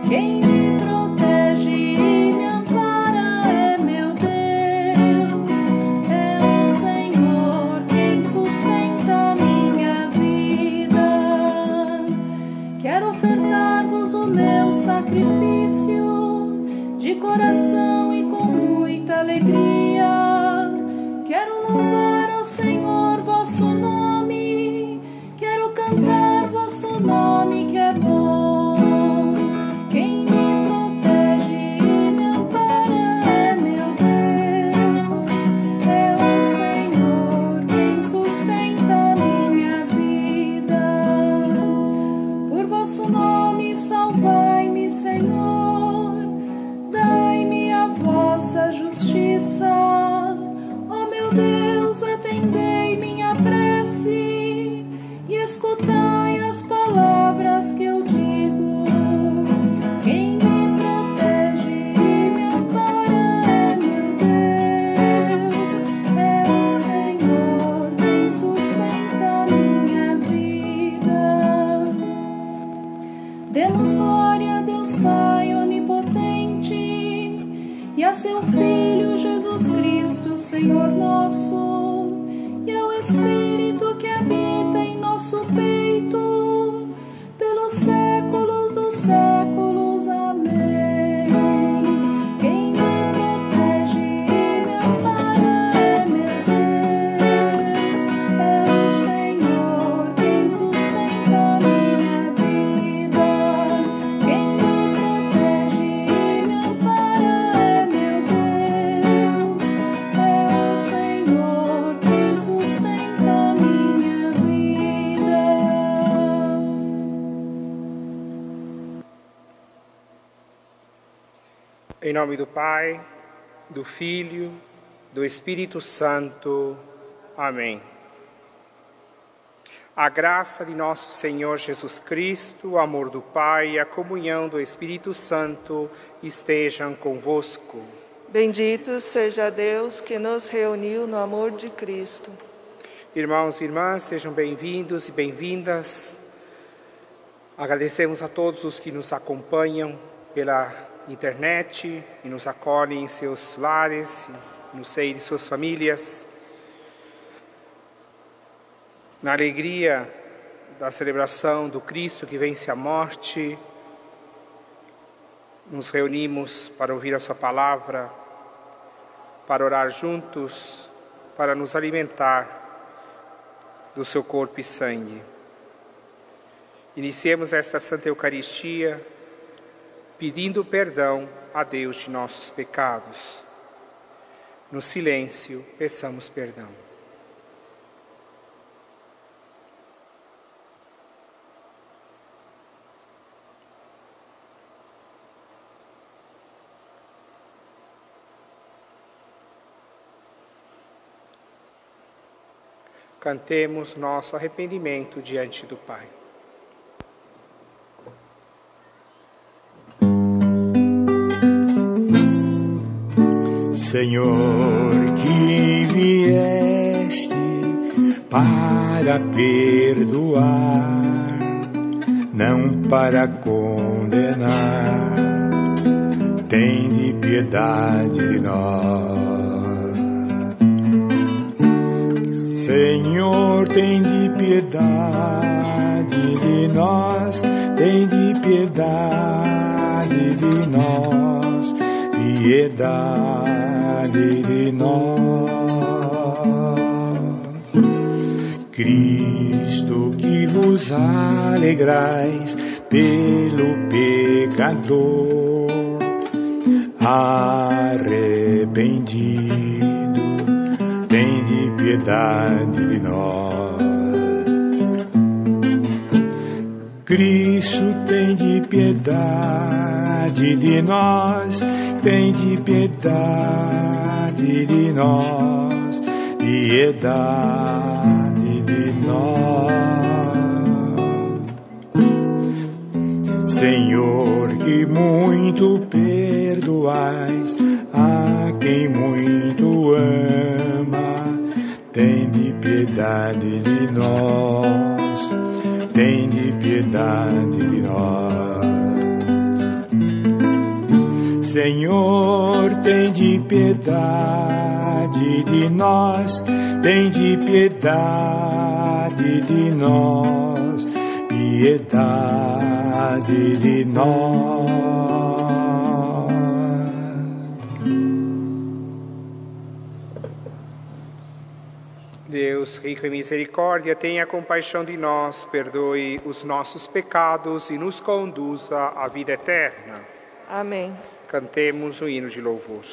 Quem me protege e me ampara é meu Deus, é o Senhor quem sustenta minha vida. Quero ofertar-vos o meu sacrifício de coração e com muita alegria. Quero louvar ao Senhor vosso nome, quero cantar vosso nome que é bom. Quem me protege e me ampara é meu Deus, é o Senhor quem sustenta minha vida. Por vosso nome salvai-me, Senhor, dai-me a vossa justiça. Ó meu Deus, atendei minha prece e escutai as palavras que eu digo. Quem me protege e me ampara é meu Deus, é o Senhor quem sustenta minha vida. Demos glória a Deus Pai onipotente e a seu Filho Jesus Cristo, Senhor nosso, e ao Espírito que habita em nosso peito, pelos séculos dos séculos. Amém. Quem me protege e me ampara é meu Deus, é o Senhor quem sustenta minha vida. Quem me protege e me ampara é meu Deus, é o Senhor quem sustenta minha vida. Em nome do Pai, do Filho, do Espírito Santo. Amém. A graça de nosso Senhor Jesus Cristo, o amor do Pai e a comunhão do Espírito Santo estejam convosco. Bendito seja Deus que nos reuniu no amor de Cristo. Irmãos e irmãs, sejam bem-vindos e bem-vindas. Agradecemos a todos os que nos acompanham pela internet e nos acolhem em seus lares, no seio de suas famílias. Na alegria da celebração do Cristo que vence a morte, nos reunimos para ouvir a sua palavra, para orar juntos, para nos alimentar do seu corpo e sangue. Iniciemos esta Santa Eucaristia pedindo perdão a Deus de nossos pecados. No silêncio, peçamos perdão. Cantemos nosso arrependimento diante do Pai. Senhor, que vieste para perdoar, não para condenar, tende piedade de nós. Senhor, tende piedade de nós, tende piedade de nós, piedade de nós. Cristo, que vos alegrais pelo pecador arrependido, tende piedade de nós. Cristo, tende piedade de nós, tende piedade de nós, piedade de nós. Senhor, que muito perdoais a quem muito ama, tende piedade de nós, tende piedade de nós. Senhor, tem de piedade de nós, tem de piedade de nós, piedade de nós. Deus, rico em misericórdia, tenha compaixão de nós, perdoe os nossos pecados e nos conduza à vida eterna. Amém. Cantemos o hino de louvor.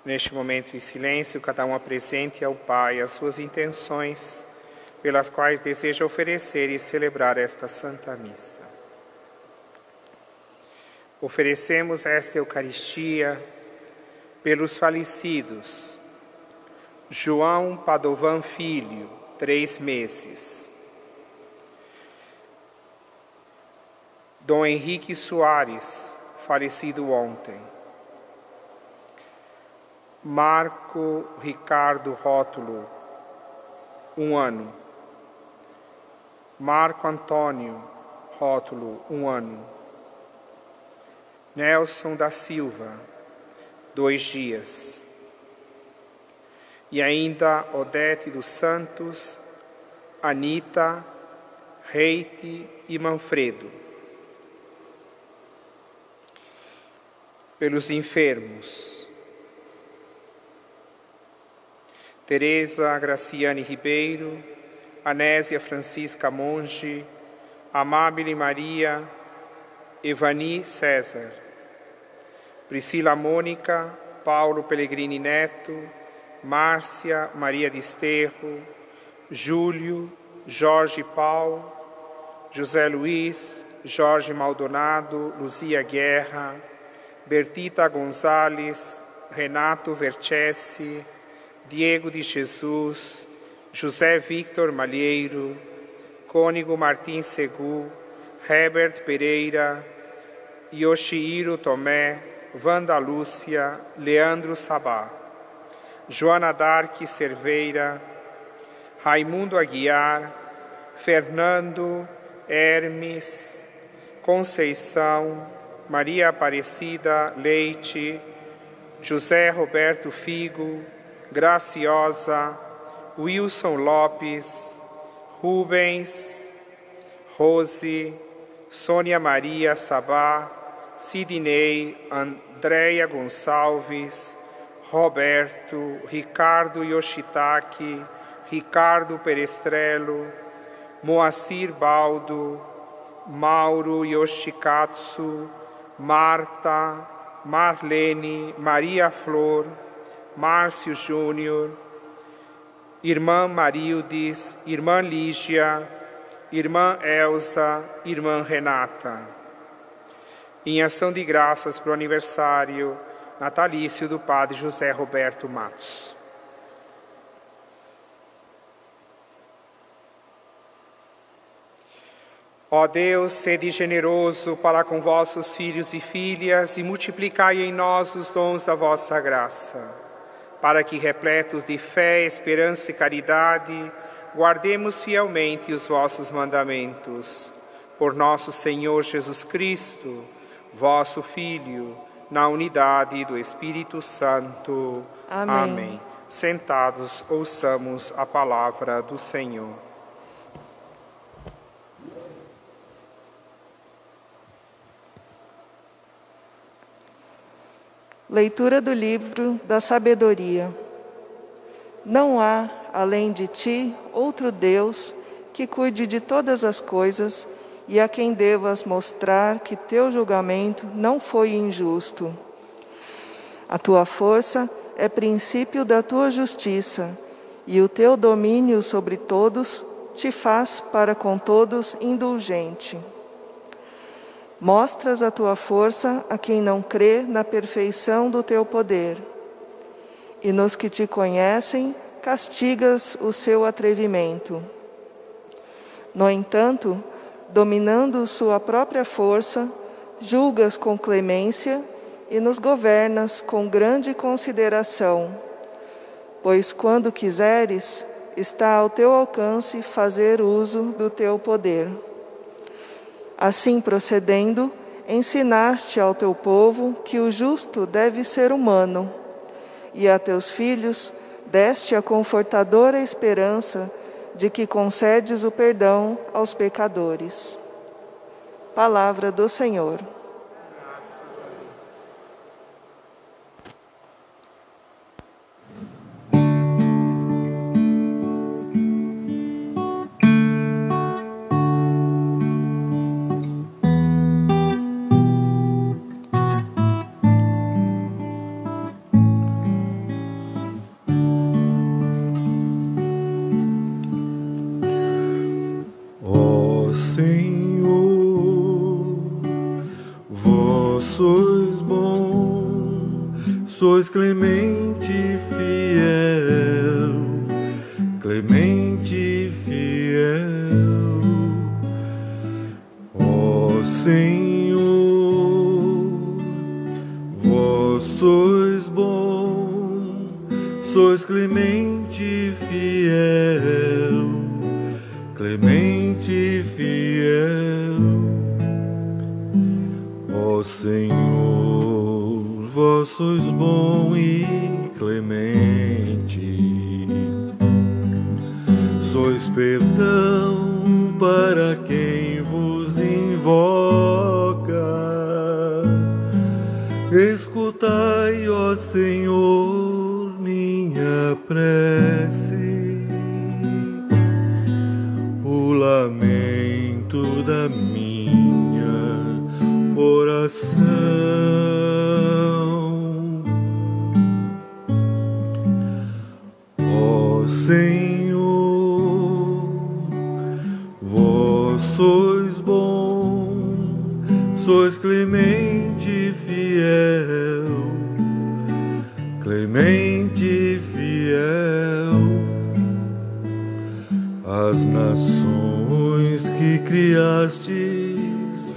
Neste momento de silêncio, cada um apresente ao Pai as suas intenções, pelas quais deseja oferecer e celebrar esta Santa Missa. Oferecemos esta Eucaristia pelos falecidos: João Padovan Filho, 3 meses. Dom Henrique Soares, falecido ontem. Marco Ricardo Rótulo, 1 ano. Marco Antônio Rótulo, 1 ano. Nelson da Silva, 2 dias. E ainda Odete dos Santos, Anita, Reite e Manfredo. Pelos enfermos: Teresa Graciane Ribeiro, Anésia Francisca Monge, Amábile Maria, Evani César, Priscila Mônica, Paulo Pellegrini Neto, Márcia Maria de Esterro, Júlio, Jorge Paulo, José Luiz, Jorge Maldonado, Luzia Guerra, Bertita Gonzalez, Renato Vercessi, Diego de Jesus, José Victor Malheiro, Cônigo Martins Segu, Herbert Pereira, Yoshihiro Tomé, Wanda Lúcia, Leandro Sabá, Joana Dark Cerveira, Raimundo Aguiar, Fernando Hermes, Conceição, Maria Aparecida Leite, José Roberto Figo, Graciosa, Wilson Lopes, Rubens, Rose, Sônia Maria Sabá, Sidney, Andréia Gonçalves, Roberto, Ricardo Yoshitaki, Ricardo Perestrello, Moacir Baldo, Mauro Yoshikatsu, Marta, Marlene, Maria Flor, Márcio Júnior, Irmã Marildes, Irmã Lígia, Irmã Elza, Irmã Renata. Em ação de graças para o aniversário natalício do Padre José Roberto Matos. Ó Deus, sede generoso para com vossos filhos e filhas e multiplicai em nós os dons da vossa graça, para que, repletos de fé, esperança e caridade, guardemos fielmente os vossos mandamentos. Por nosso Senhor Jesus Cristo, vosso Filho, na unidade do Espírito Santo. Amém. Amém. Sentados, ouçamos a palavra do Senhor. Leitura do livro da sabedoria. Não há, além de ti, outro Deus que cuide de todas as coisas e a quem devas mostrar que teu julgamento não foi injusto. A tua força é princípio da tua justiça, e o teu domínio sobre todos te faz para com todos indulgente. Mostras a tua força a quem não crê na perfeição do teu poder, e nos que te conhecem castigas o seu atrevimento. No entanto, dominando sua própria força, julgas com clemência e nos governas com grande consideração, pois quando quiseres, está ao teu alcance fazer uso do teu poder. Assim procedendo, ensinaste ao teu povo que o justo deve ser humano, e a teus filhos deste a confortadora esperança de que concedes o perdão aos pecadores. Palavra do Senhor. Sois clemente e fiel, clemente e fiel. Ó Senhor, vós sois bom, sois clemente e fiel, clemente e fiel. Ó Senhor, vós sois bom e clemente, sois perdão para quem vos invoca. Escutai, ó Senhor, minha prece, o lamento da minha oração. Senhor, vós sois bom, sois clemente e fiel, clemente e fiel. As nações que criastes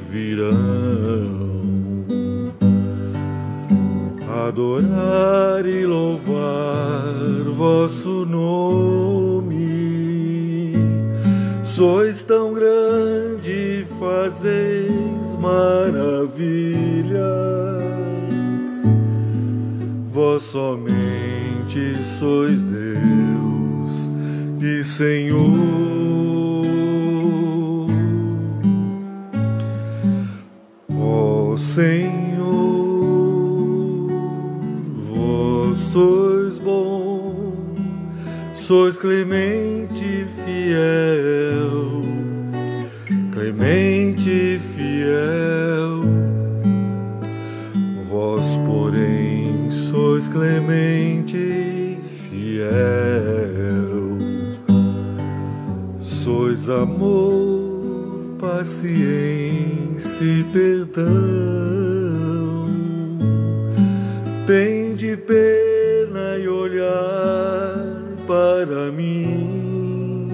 virão adorar e louvar vosso nome. Sois tão grande, fazeis maravilhas. Vós somente sois Deus e Senhor. Ó Senhor, vós sois bom, sois clemente e fiel, clemente e fiel. Vós, porém, sois clemente e fiel. Sois amor, paciência e perdão. Tende pena e olhar para mim.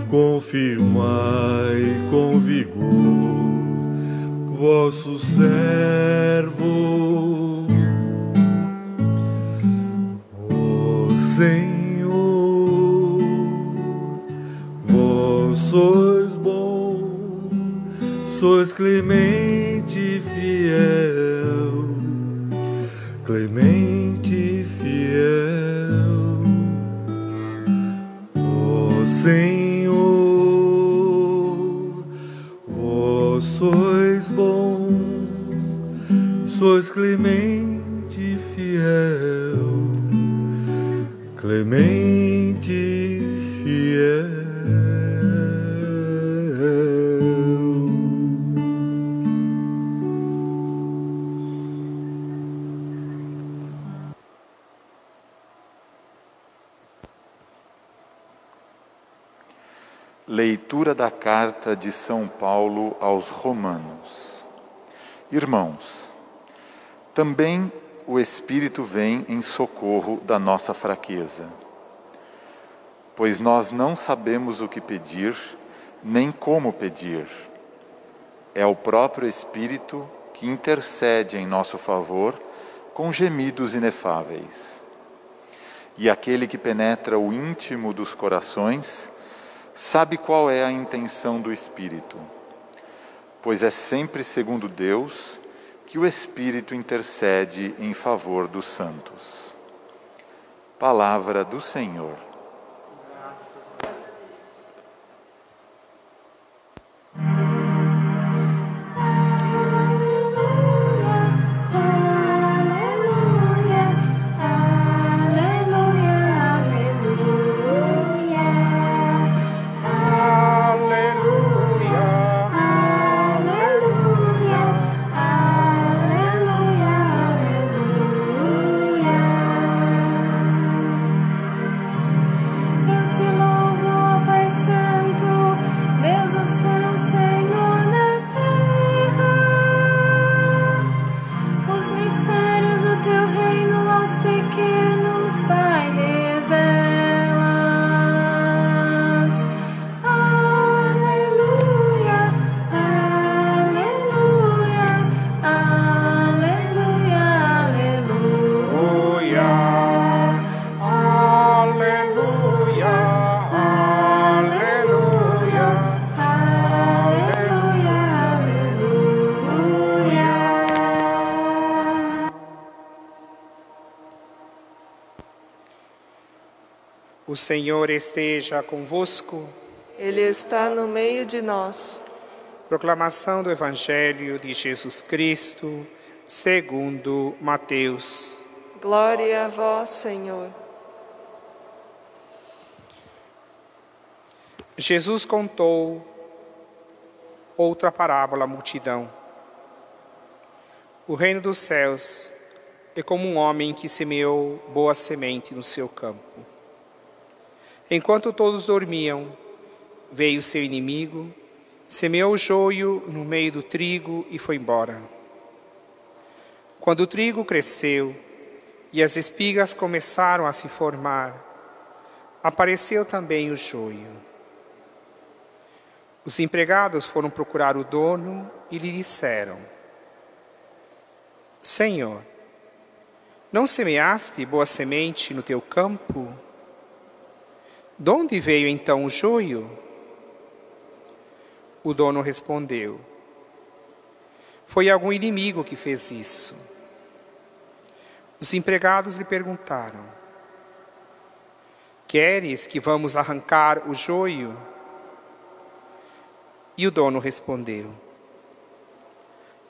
Confirmai com vigor vosso servo. Ó Senhor, vós sois bom, sois clemente e fiel, clemente e fiel. Ó Senhor, vós sois bom, sois clemente e fiel, clemente e fiel. Leitura da carta de São Paulo aos Romanos. Irmãos, também o Espírito vem em socorro da nossa fraqueza, pois nós não sabemos o que pedir, nem como pedir. É o próprio Espírito que intercede em nosso favor com gemidos inefáveis. E aquele que penetra o íntimo dos corações sabe qual é a intenção do Espírito, pois é sempre segundo Deus que o Espírito intercede em favor dos santos. Palavra do Senhor. O Senhor esteja convosco. Ele está no meio de nós. Proclamação do Evangelho de Jesus Cristo, segundo Mateus. Glória a vós, Senhor. Jesus contou outra parábola à multidão. O reino dos céus é como um homem que semeou boa semente no seu campo. Enquanto todos dormiam, veio seu inimigo, semeou o joio no meio do trigo e foi embora. Quando o trigo cresceu e as espigas começaram a se formar, apareceu também o joio. Os empregados foram procurar o dono e lhe disseram: Senhor, não semeaste boa semente no teu campo? De onde veio então o joio? O dono respondeu: Foi algum inimigo que fez isso. Os empregados lhe perguntaram: Queres que vamos arrancar o joio? E o dono respondeu: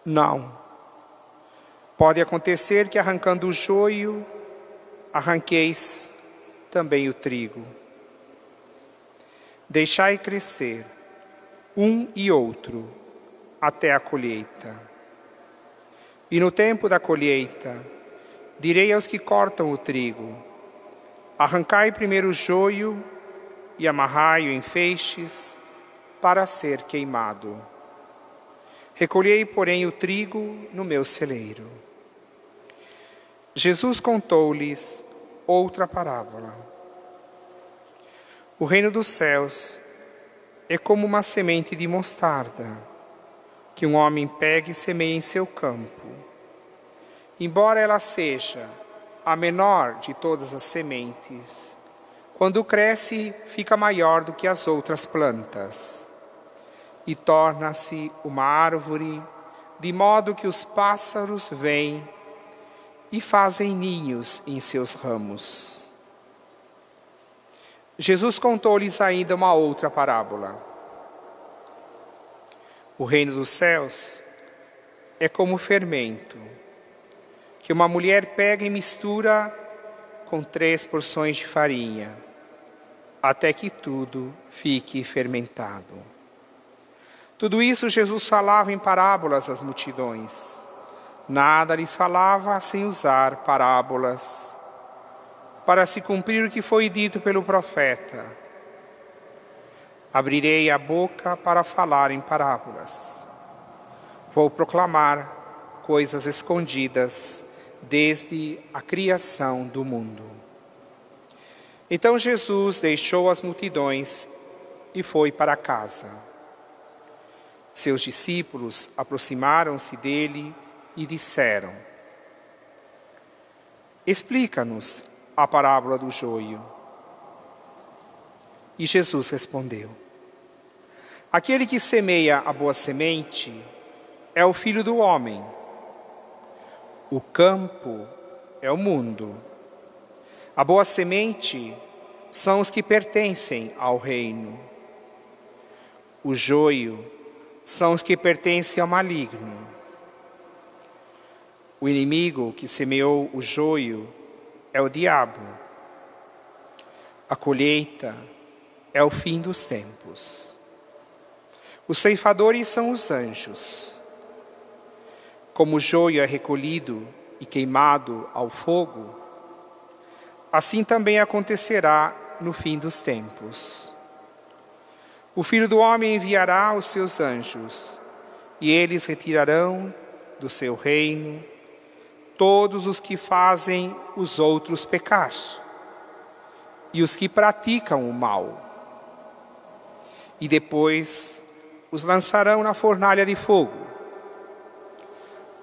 Não. Pode acontecer que arrancando o joio, arranqueis também o trigo. Deixai crescer um e outro até a colheita. E no tempo da colheita, direi aos que cortam o trigo: arrancai primeiro o joio e amarrai-o em feixes para ser queimado. Recolhei, porém, o trigo no meu celeiro. Jesus contou-lhes outra parábola. O reino dos céus é como uma semente de mostarda, que um homem pega e semeia em seu campo. Embora ela seja a menor de todas as sementes, quando cresce, fica maior do que as outras plantas e torna-se uma árvore, de modo que os pássaros vêm e fazem ninhos em seus ramos. Jesus contou-lhes ainda uma outra parábola. O reino dos céus é como fermento, que uma mulher pega e mistura com 3 porções de farinha, até que tudo fique fermentado. Tudo isso Jesus falava em parábolas às multidões. Nada lhes falava sem usar parábolas, para se cumprir o que foi dito pelo profeta: abrirei a boca para falar em parábolas. Vou proclamar coisas escondidas desde a criação do mundo. Então Jesus deixou as multidões e foi para casa. Seus discípulos aproximaram-se dele e disseram: Explica-nos a parábola do joio. E Jesus respondeu: Aquele que semeia a boa semente é o Filho do homem. O campo é o mundo. A boa semente são os que pertencem ao reino. O joio são os que pertencem ao maligno. O inimigo que semeou o joio é o diabo. A colheita é o fim dos tempos. Os ceifadores são os anjos. Como o joio é recolhido e queimado ao fogo, assim também acontecerá no fim dos tempos. O Filho do Homem enviará os seus anjos, e eles retirarão do seu reino todos os que fazem os outros pecar e os que praticam o mal. E depois os lançarão na fornalha de fogo.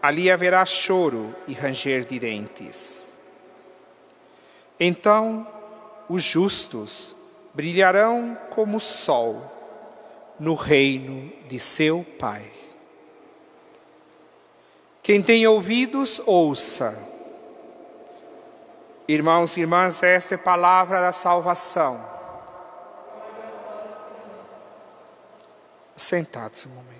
Ali haverá choro e ranger de dentes. Então os justos brilharão como o sol no reino de seu Pai. Quem tem ouvidos, ouça. Irmãos e irmãs, esta é a palavra da salvação. Sentados um momento.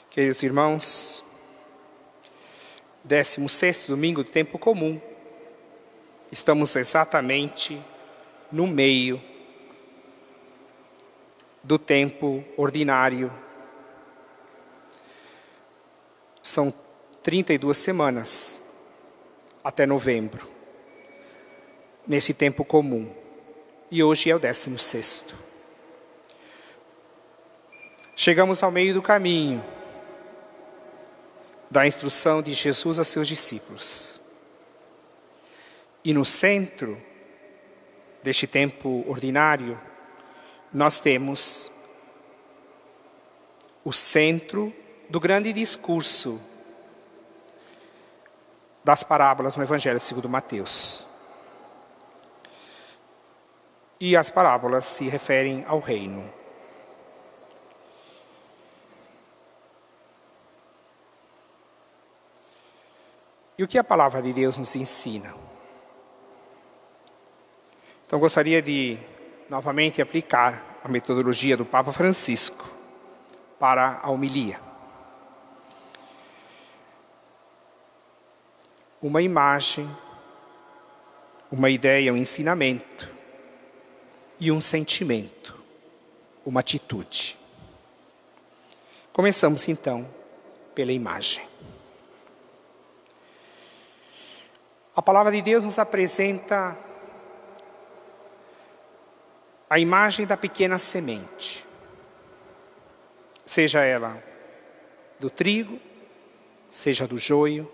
Queridos irmãos, 16º domingo do tempo comum. Estamos exatamente no meio do tempo ordinário. São 32 semanas até novembro, nesse tempo comum. E hoje é o 16º. Chegamos ao meio do caminho. da instrução de Jesus a seus discípulos. E no centro deste tempo ordinário, nós temos o centro do grande discurso das parábolas no Evangelho segundo Mateus. E as parábolas se referem ao reino. E o que a palavra de Deus nos ensina? Então, gostaria de novamente aplicar a metodologia do Papa Francisco para a homilia. Uma imagem, uma ideia, um ensinamento e um sentimento, uma atitude. Começamos então pela imagem. A palavra de Deus nos apresenta a imagem da pequena semente, seja ela do trigo, seja do joio,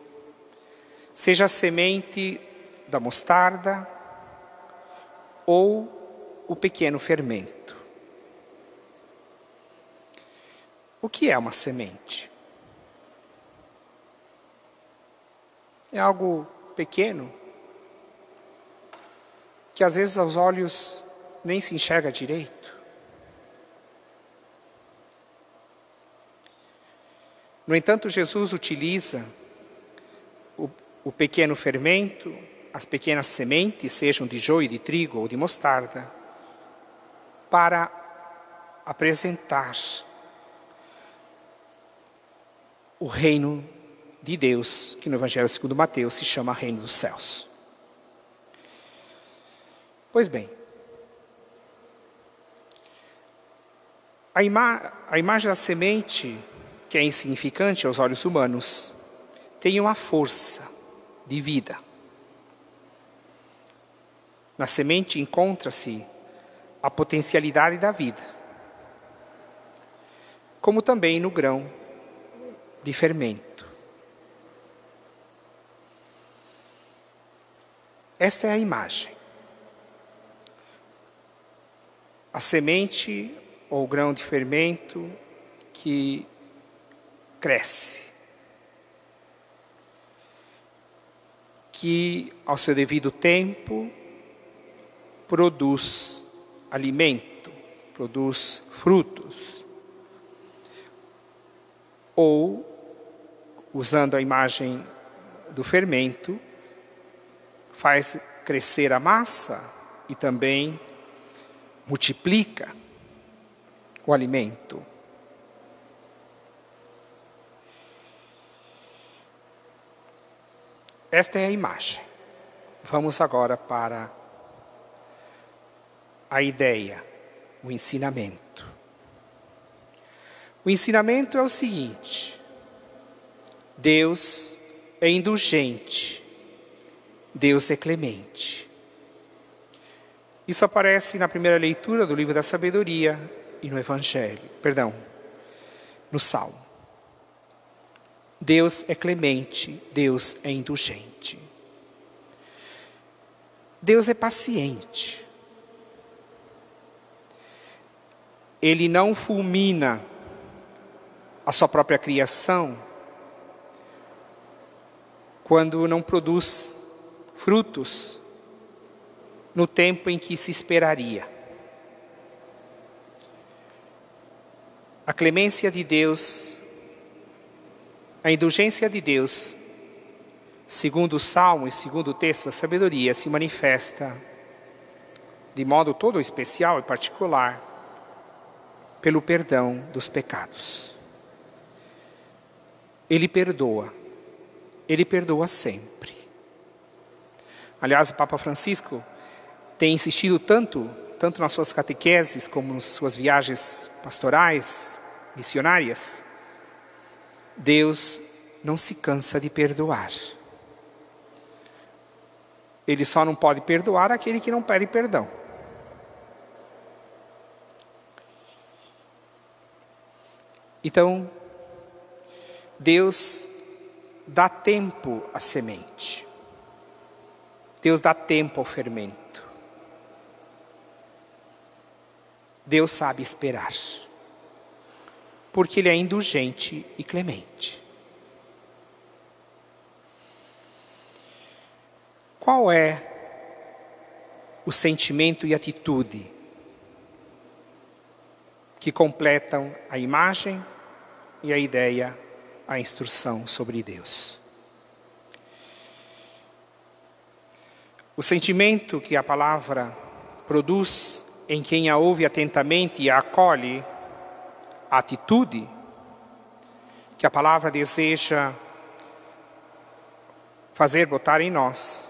seja a semente da mostarda ou o pequeno fermento. O que é uma semente? É algo pequeno, que às vezes aos olhos nem se enxerga direito. No entanto, Jesus utiliza o pequeno fermento, as pequenas sementes, sejam de joio, de trigo ou de mostarda, para apresentar o reino de Deus, que no Evangelho segundo Mateus se chama Reino dos Céus. Pois bem, a imagem da semente, que é insignificante aos olhos humanos, tem uma força de vida. Na semente encontra-se a potencialidade da vida, como também no grão de fermento. Esta é a imagem. A semente ou grão de fermento que cresce, que ao seu devido tempo produz alimento, produz frutos. Ou, usando a imagem do fermento, faz crescer a massa e também multiplica o alimento. Esta é a imagem. Vamos agora para a ideia, o ensinamento. O ensinamento é o seguinte: Deus é indulgente, Deus é clemente. Isso aparece na primeira leitura do livro da sabedoria e no Evangelho, no Salmo. Deus é clemente, Deus é indulgente. Deus é paciente. Ele não fulmina a sua própria criação quando não produz frutos no tempo em que se esperaria. A clemência de Deus, a indulgência de Deus, segundo o Salmo e segundo o texto da sabedoria, se manifesta de modo todo especial e particular pelo perdão dos pecados. Ele perdoa sempre. Aliás, o Papa Francisco tem insistido tanto nas suas catequeses como nas suas viagens pastorais, missionárias. Deus não se cansa de perdoar. Ele só não pode perdoar aquele que não pede perdão. Então, Deus dá tempo à semente. Deus dá tempo ao fermento. Deus sabe esperar. Porque Ele é indulgente e clemente. Qual é o sentimento e atitude que completam a imagem e a ideia, a instrução sobre Deus? O sentimento que a palavra produz em quem a ouve atentamente e a acolhe, a atitude que a palavra deseja fazer botar em nós,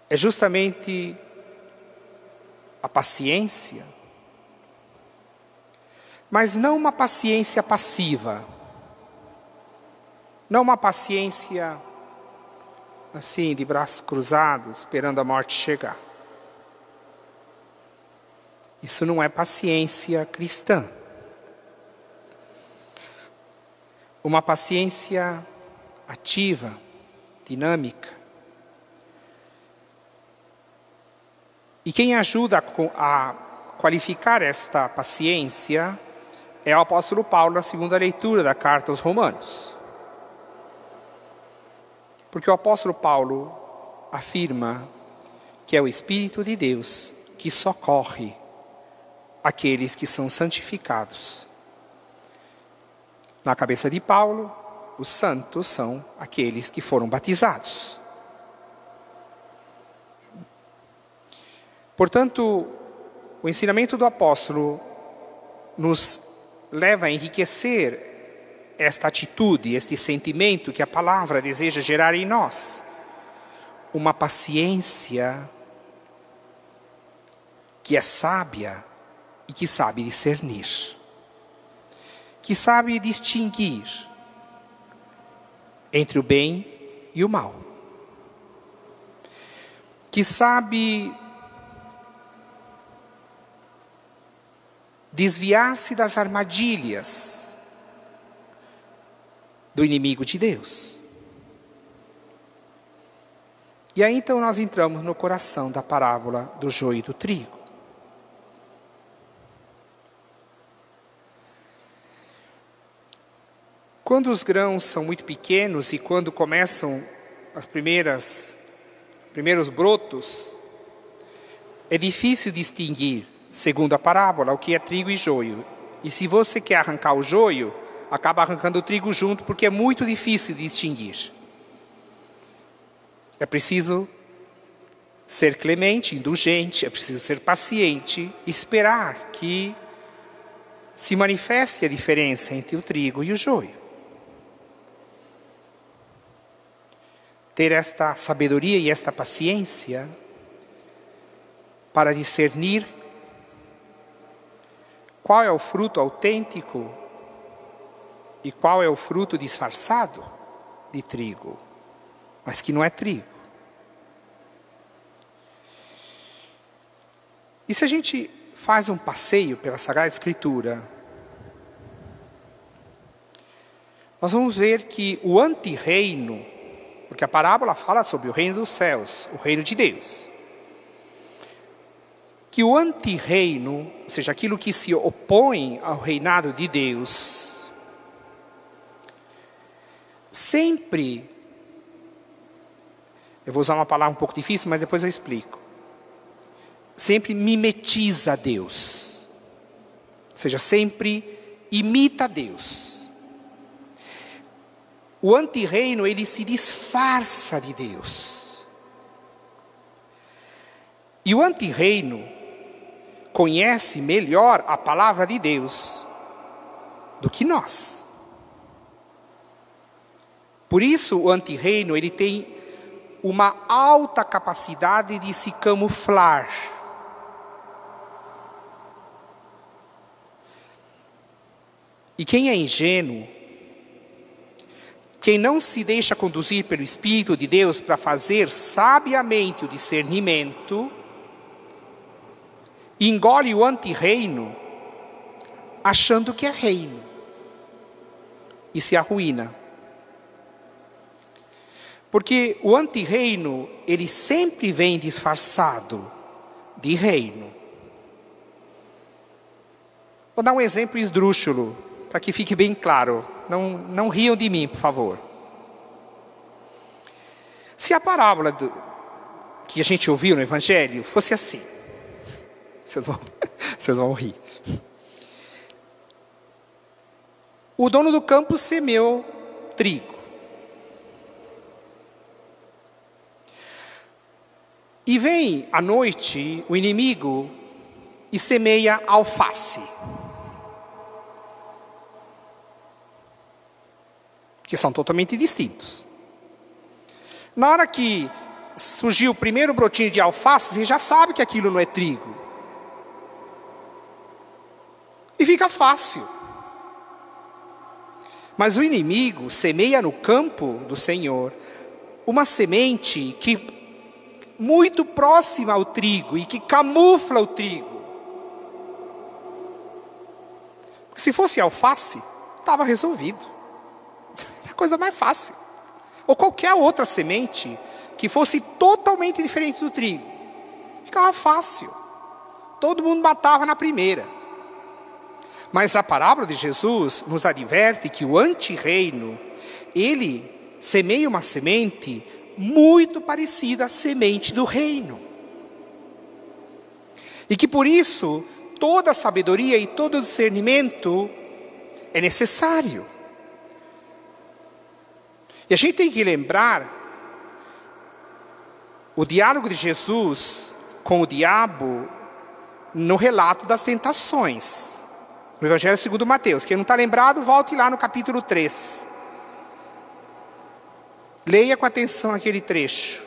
é justamente a paciência, mas não uma paciência passiva, não uma paciência assim, de braços cruzados, esperando a morte chegar. Isso não é paciência cristã. Uma paciência ativa, dinâmica. E quem ajuda a qualificar esta paciência é o apóstolo Paulo na segunda leitura da carta aos Romanos. Porque o apóstolo Paulo afirma que é o Espírito de Deus que socorre aqueles que são santificados. Na cabeça de Paulo, os santos são aqueles que foram batizados. Portanto, o ensinamento do apóstolo nos leva a enriquecer esta atitude, este sentimento que a palavra deseja gerar em nós. Uma paciência que é sábia e que sabe discernir. Que sabe distinguir entre o bem e o mal. Que sabe desviar-se das armadilhas do inimigo de Deus. E aí então nós entramos no coração da parábola do joio e do trigo. Quando os grãos são muito pequenos e quando começam os primeiros brotos, é difícil distinguir, segundo a parábola, o que é trigo e joio. E se você quer arrancar o joio, acaba arrancando o trigo junto, porque é muito difícil de distinguir. É preciso ser clemente, indulgente, é preciso ser paciente, esperar que se manifeste a diferença entre o trigo e o joio. Ter esta sabedoria e esta paciência para discernir qual é o fruto autêntico e qual é o fruto disfarçado de trigo, mas que não é trigo. E se a gente faz um passeio pela Sagrada Escritura, nós vamos ver que o antirreino, porque a parábola fala sobre o reino dos céus, o reino de Deus, que o antirreino, ou seja, aquilo que se opõe ao reinado de Deus, sempre, eu vou usar uma palavra um pouco difícil, mas depois eu explico, sempre mimetiza Deus, ou seja, sempre imita Deus. O antirreino, ele se disfarça de Deus. E o antirreino conhece melhor a palavra de Deus do que nós. Por isso o antirreino, ele tem uma alta capacidade de se camuflar. E quem é ingênuo, quem não se deixa conduzir pelo Espírito de Deus para fazer sabiamente o discernimento, engole o antirreino achando que é reino e se arruína. Porque o antirreino, ele sempre vem disfarçado de reino. Vou dar um exemplo esdrúxulo, para que fique bem claro. Não riam de mim, por favor. Se a parábola que a gente ouviu no Evangelho fosse assim, vocês vão rir. O dono do campo semeou trigo. E vem à noite o inimigo e semeia alface. Que são totalmente distintos. Na hora que surgiu o primeiro brotinho de alface, você já sabe que aquilo não é trigo. E fica fácil. Mas o inimigo semeia no campo do Senhor uma semente que muito próxima ao trigo e que camufla o trigo. Porque se fosse alface, estava resolvido. É a coisa mais fácil. Ou qualquer outra semente que fosse totalmente diferente do trigo. Ficava fácil. Todo mundo matava na primeira. Mas a parábola de Jesus nos adverte que o antirreino, ele semeia uma semente muito parecida à semente do reino. E que por isso, toda a sabedoria e todo o discernimento é necessário. E a gente tem que lembrar o diálogo de Jesus com o diabo no relato das tentações. No Evangelho segundo Mateus. Quem não está lembrado, volte lá no capítulo 3. Leia com atenção aquele trecho.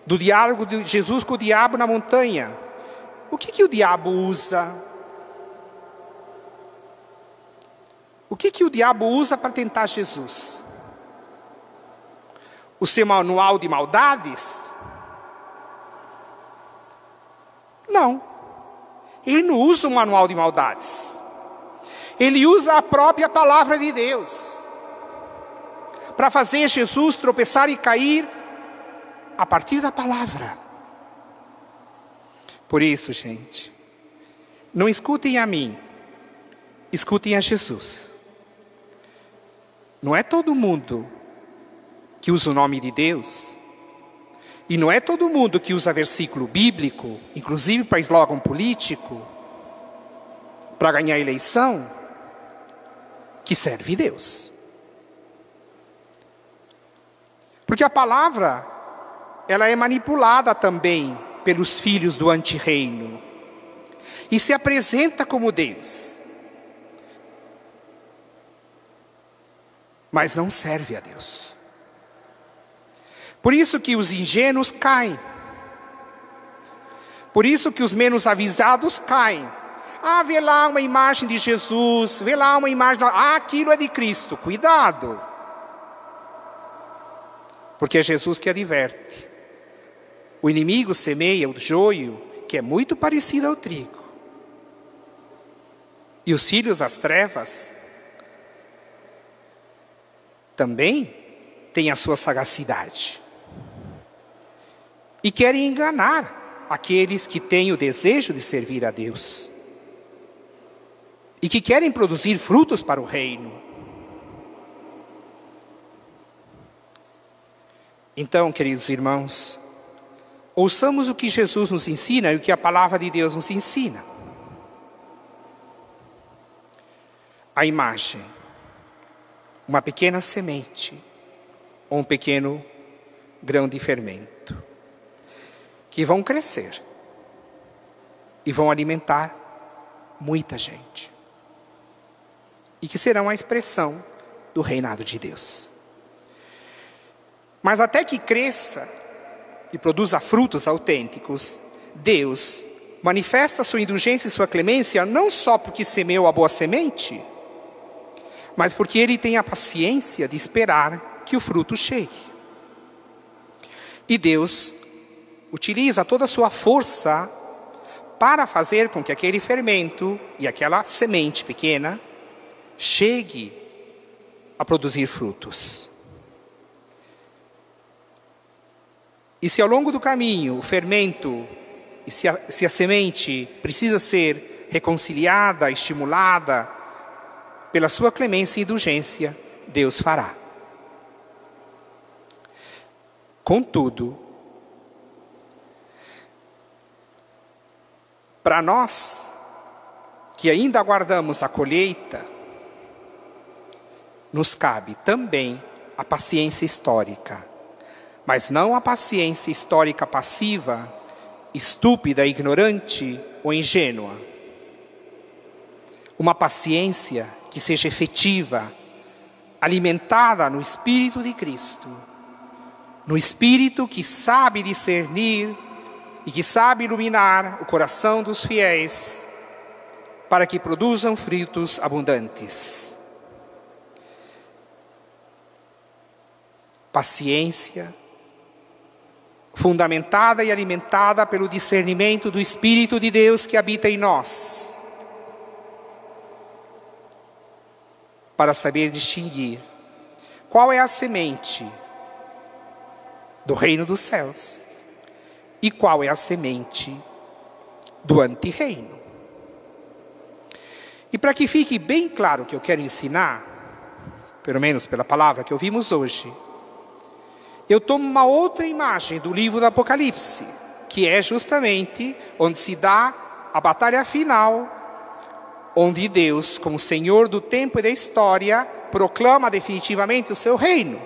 Do diálogo de Jesus com o diabo na montanha. O que o diabo usa? O que o diabo usa para tentar Jesus? O seu manual de maldades? Não. Ele não usa um manual de maldades. Ele usa a própria palavra de Deus para fazer Jesus tropeçar e cair a partir da palavra. Por isso, gente, não escutem a mim, escutem a Jesus. Não é todo mundo que usa o nome de Deus, e não é todo mundo que usa versículo bíblico, inclusive para slogan político, para ganhar eleição, que serve Deus. Porque a palavra, ela é manipulada também pelos filhos do antirreino, e se apresenta como Deus, mas não serve a Deus. Por isso que os ingênuos caem. Por isso que os menos avisados caem. Ah, vê lá uma imagem de Jesus, vê lá uma imagem, aquilo é de Cristo. Cuidado. Porque é Jesus que adverte. O inimigo semeia o joio, que é muito parecido ao trigo. E os filhos das trevas também têm a sua sagacidade. E querem enganar aqueles que têm o desejo de servir a Deus. E que querem produzir frutos para o reino. Então, queridos irmãos, ouçamos o que Jesus nos ensina e o que a palavra de Deus nos ensina. A imagem, uma pequena semente, ou um pequeno grão de fermento, que vão crescer e vão alimentar muita gente. E que serão a expressão do reinado de Deus. Mas até que cresça e produza frutos autênticos, Deus manifesta sua indulgência e sua clemência não só porque semeou a boa semente, mas porque Ele tem a paciência de esperar que o fruto chegue. E Deus utiliza toda a sua força para fazer com que aquele fermento e aquela semente pequena chegue a produzir frutos. E se ao longo do caminho o fermento, e se a semente precisa ser reconciliada, estimulada, pela sua clemência e indulgência, Deus fará. Contudo, para nós que ainda aguardamos a colheita, nos cabe também a paciência histórica, mas não a paciência histórica passiva, estúpida, ignorante ou ingênua. Uma paciência que seja efetiva, alimentada no Espírito de Cristo, no Espírito que sabe discernir e que sabe iluminar o coração dos fiéis para que produzam frutos abundantes. Paciência fundamentada e alimentada pelo discernimento do Espírito de Deus que habita em nós, para saber distinguir qual é a semente do reino dos céus e qual é a semente do antirreino. E para que fique bem claro o que eu quero ensinar, pelo menos pela palavra que ouvimos hoje, eu tomo uma outra imagem do livro do Apocalipse, que é justamente onde se dá a batalha final, onde Deus, como Senhor do tempo e da história, proclama definitivamente o seu reino,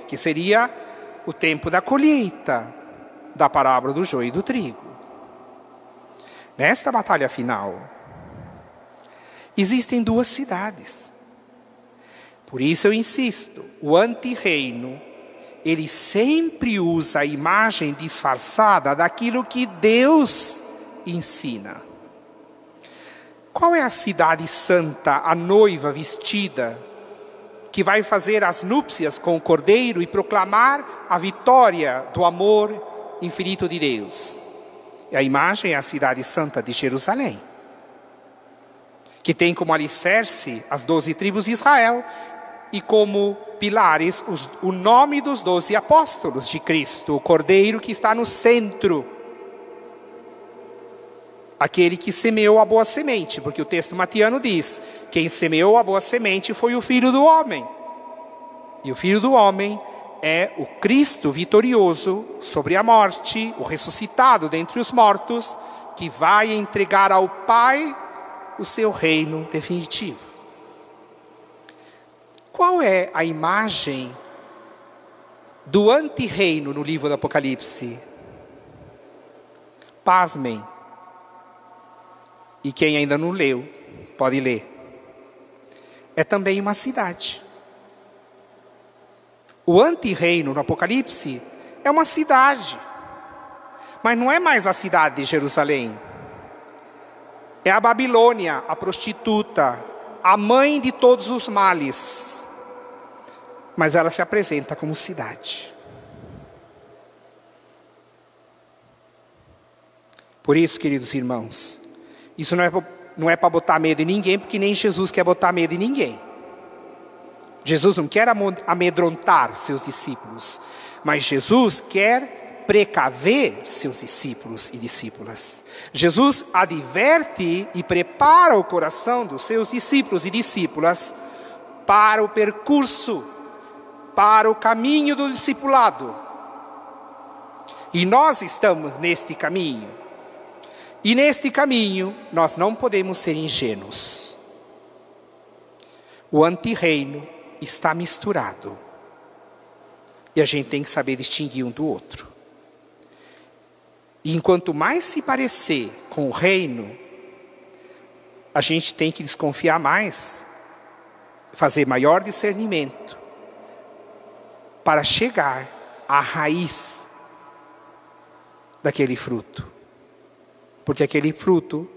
que seria o tempo da colheita, da parábola do joio e do trigo. Nesta batalha final, existem duas cidades. Por isso eu insisto, o antirreino, ele sempre usa a imagem disfarçada daquilo que Deus ensina. Qual é a cidade santa, a noiva vestida, que vai fazer as núpcias com o Cordeiro e proclamar a vitória do amor infinito de Deus? E a imagem é a cidade santa de Jerusalém, que tem como alicerce as 12 tribos de Israel e como pilares o nome dos 12 apóstolos de Cristo, o Cordeiro que está no centro. Aquele que semeou a boa semente, porque o texto matiano diz, quem semeou a boa semente foi o Filho do Homem. E o Filho do Homem é o Cristo vitorioso sobre a morte, o ressuscitado dentre os mortos, que vai entregar ao Pai o seu reino definitivo. Qual é a imagem do antirreino no livro do Apocalipse? Pasmem. E quem ainda não leu, pode ler. É também uma cidade. O antirreino no Apocalipse é uma cidade. Mas não é mais a cidade de Jerusalém. É a Babilônia, a prostituta, a mãe de todos os males. Mas ela se apresenta como cidade. Por isso, queridos irmãos, isso não é para botar medo em ninguém, porque nem Jesus quer botar medo em ninguém. Jesus não quer amedrontar seus discípulos, mas Jesus quer precaver seus discípulos e discípulas. Jesus adverte e prepara o coração dos seus discípulos e discípulas para o percurso, para o caminho do discipulado. E nós estamos neste caminho. E neste caminho, nós não podemos ser ingênuos. O antirreino está misturado. E a gente tem que saber distinguir um do outro. E enquanto mais se parecer com o reino, a gente tem que desconfiar mais, fazer maior discernimento, para chegar à raiz daquele fruto. Porque aquele fruto,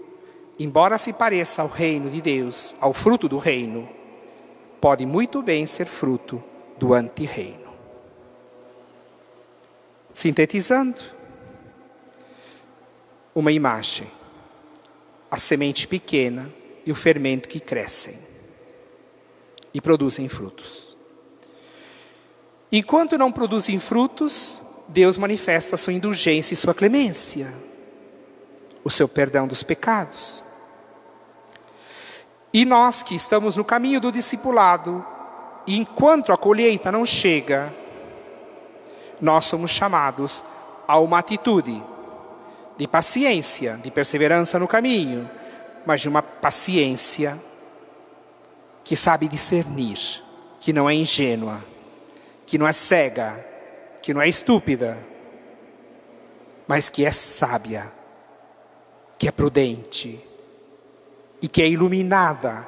embora se pareça ao reino de Deus, ao fruto do reino, pode muito bem ser fruto do antirreino. Sintetizando, uma imagem. a semente pequena e o fermento que crescem e produzem frutos. Enquanto não produzem frutos, Deus manifesta a sua indulgência e sua clemência, o seu perdão dos pecados. E nós que estamos no caminho do discipulado, enquanto a colheita não chega, nós somos chamados a uma atitude de paciência, de perseverança no caminho, mas de uma paciência que sabe discernir, que não é ingênua, que não é cega, que não é estúpida, mas que é sábia, que é prudente e que é iluminada,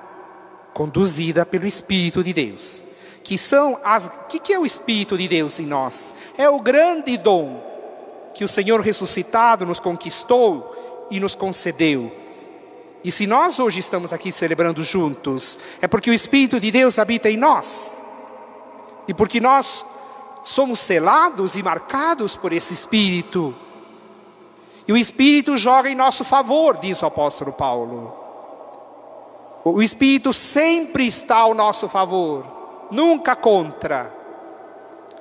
conduzida pelo Espírito de Deus. Que é o Espírito de Deus em nós? É o grande dom que o Senhor ressuscitado nos conquistou e nos concedeu. E se nós hoje estamos aqui celebrando juntos, é porque o Espírito de Deus habita em nós. E porque nós somos selados e marcados por esse Espírito. E o Espírito joga em nosso favor, diz o apóstolo Paulo. O Espírito sempre está ao nosso favor, nunca contra.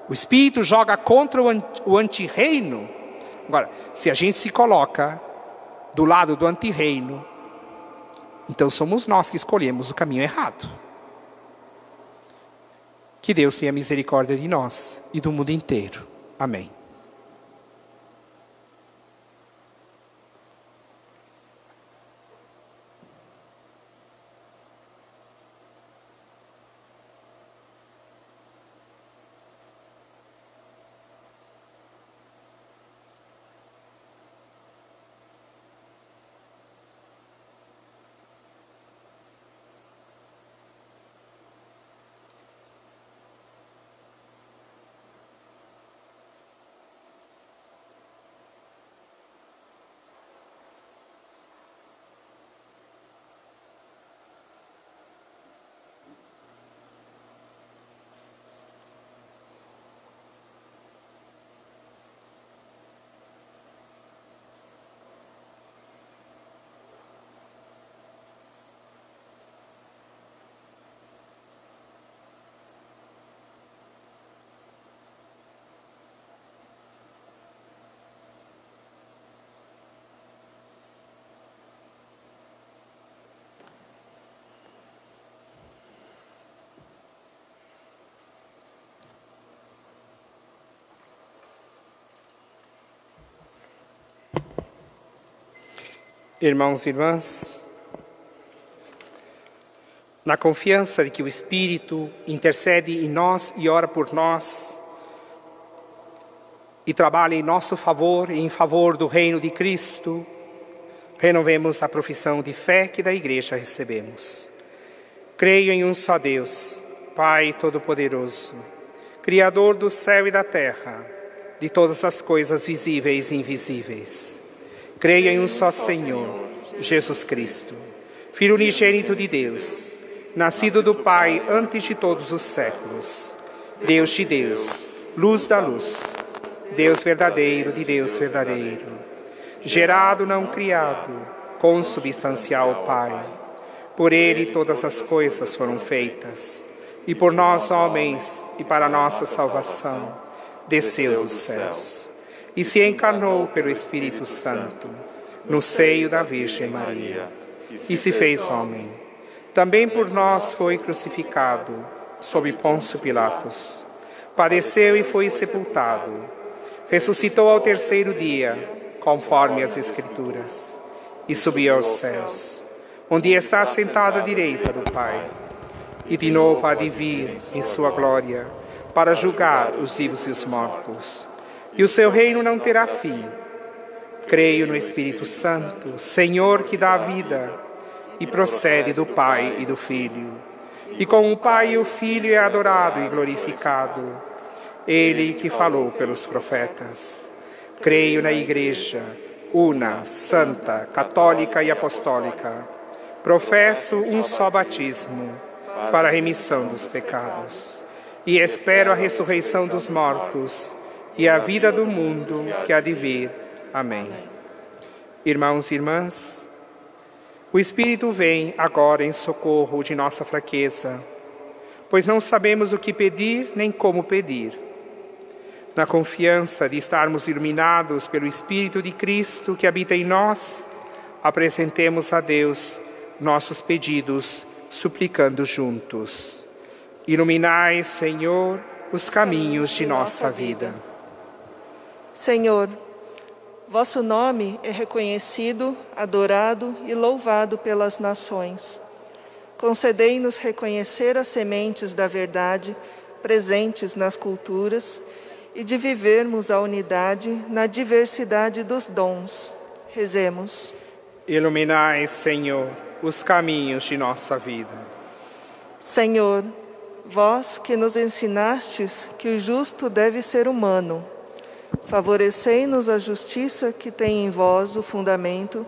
O Espírito joga contra o antirreino. Agora, se a gente se coloca do lado do antirreino, então somos nós que escolhemos o caminho errado. Que Deus tenha misericórdia de nós e do mundo inteiro. Amém. Irmãos e irmãs, na confiança de que o Espírito intercede em nós e ora por nós, e trabalha em nosso favor e em favor do reino de Cristo, renovemos a profissão de fé que da Igreja recebemos. Creio em um só Deus, Pai Todo-Poderoso, Criador do céu e da terra, de todas as coisas visíveis e invisíveis. Creio em um só Senhor, Jesus Cristo, Filho unigênito de Deus, nascido do Pai antes de todos os séculos, Deus de Deus, luz da luz, Deus verdadeiro de Deus verdadeiro, gerado, não criado, consubstancial Pai. Por Ele todas as coisas foram feitas, e por nós, homens, e para nossa salvação, desceu dos céus, e se encarnou pelo Espírito Santo, no seio da Virgem Maria, e se fez homem. Também por nós foi crucificado, sob Pôncio Pilatos. Padeceu e foi sepultado. Ressuscitou ao terceiro dia, conforme as Escrituras, e subiu aos céus, onde está sentado à direita do Pai. E de novo há de vir em sua glória, para julgar os vivos e os mortos. E o seu reino não terá fim. Creio no Espírito Santo, Senhor que dá a vida, e procede do Pai e do Filho. E com o Pai e o Filho é adorado e glorificado, Ele que falou pelos profetas. Creio na Igreja, una, santa, católica e apostólica. Professo um só batismo, para a remissão dos pecados. E espero a ressurreição dos mortos, e a vida do mundo que há de vir. Amém. Irmãos e irmãs, O Espírito vem agora em socorro de nossa fraqueza, pois não sabemos o que pedir nem como pedir. Na confiança de estarmos iluminados pelo Espírito de Cristo que habita em nós, apresentemos a Deus nossos pedidos, suplicando juntos. Iluminai, Senhor, os caminhos de nossa vida. Senhor, vosso nome é reconhecido, adorado e louvado pelas nações. Concedei-nos reconhecer as sementes da verdade presentes nas culturas e de vivermos a unidade na diversidade dos dons. Rezemos. Iluminai, Senhor, os caminhos de nossa vida. Senhor, vós que nos ensinastes que o justo deve ser humano, favorecei-nos a justiça que tem em vós o fundamento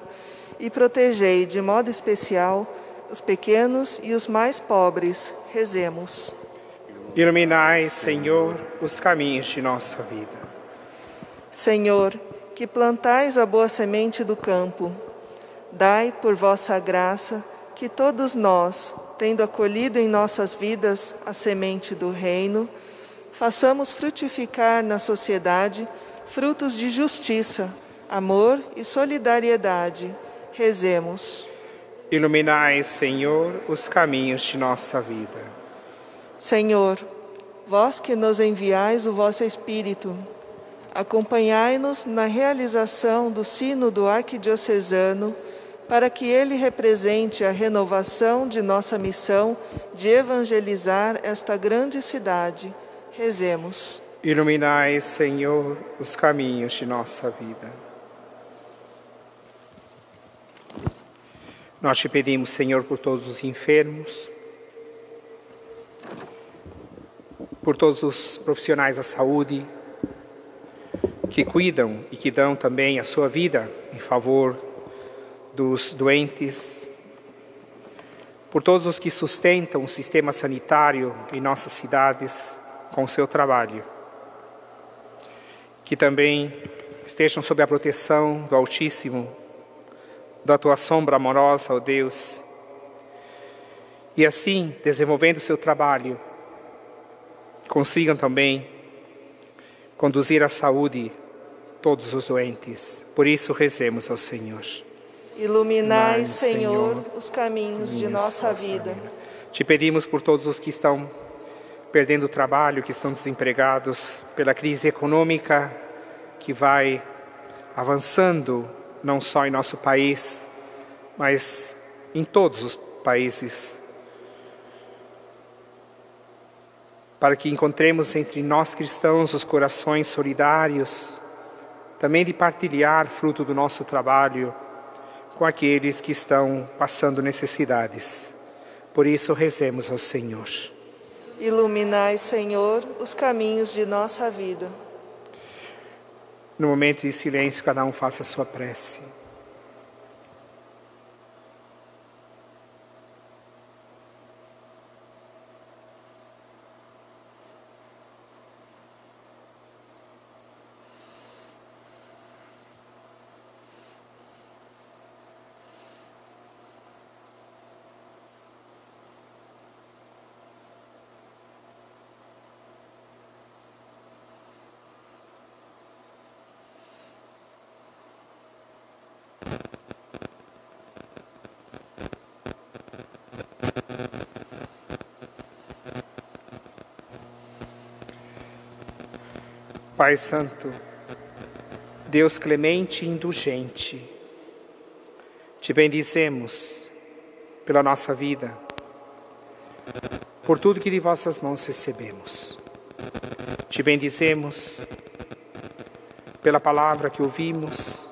e protegei de modo especial os pequenos e os mais pobres. Rezemos. Iluminai, Senhor, os caminhos de nossa vida. Senhor, que plantais a boa semente do campo, dai por vossa graça que todos nós, tendo acolhido em nossas vidas a semente do reino, façamos frutificar na sociedade frutos de justiça, amor e solidariedade. Rezemos. Iluminai, Senhor, os caminhos de nossa vida. Senhor, vós que nos enviais o vosso Espírito, acompanhai-nos na realização do Sínodo Arquidiocesano, para que ele represente a renovação de nossa missão de evangelizar esta grande cidade. Rezemos. Iluminai, Senhor, os caminhos de nossa vida. Nós te pedimos, Senhor, por todos os enfermos, por todos os profissionais da saúde, que cuidam e que dão também a sua vida em favor dos doentes, por todos os que sustentam o sistema sanitário em nossas cidades com o seu trabalho, que também estejam sob a proteção do Altíssimo, da tua sombra amorosa, ó Deus, e assim, desenvolvendo o seu trabalho, consigam também conduzir à saúde todos os doentes. Por isso rezemos ao Senhor. Iluminai, Senhor, os caminhos de nossa vida. Te pedimos por todos os que estão perdendo o trabalho, que estão desempregados, pela crise econômica que vai avançando, não só em nosso país, mas em todos os países, para que encontremos entre nós cristãos os corações solidários, também de partilhar fruto do nosso trabalho com aqueles que estão passando necessidades. Por isso rezemos ao Senhor. Iluminai, Senhor, os caminhos de nossa vida. No momento de silêncio, cada um faça a sua prece. Pai Santo, Deus clemente e indulgente, te bendizemos pela nossa vida, por tudo que de vossas mãos recebemos. Te bendizemos pela palavra que ouvimos,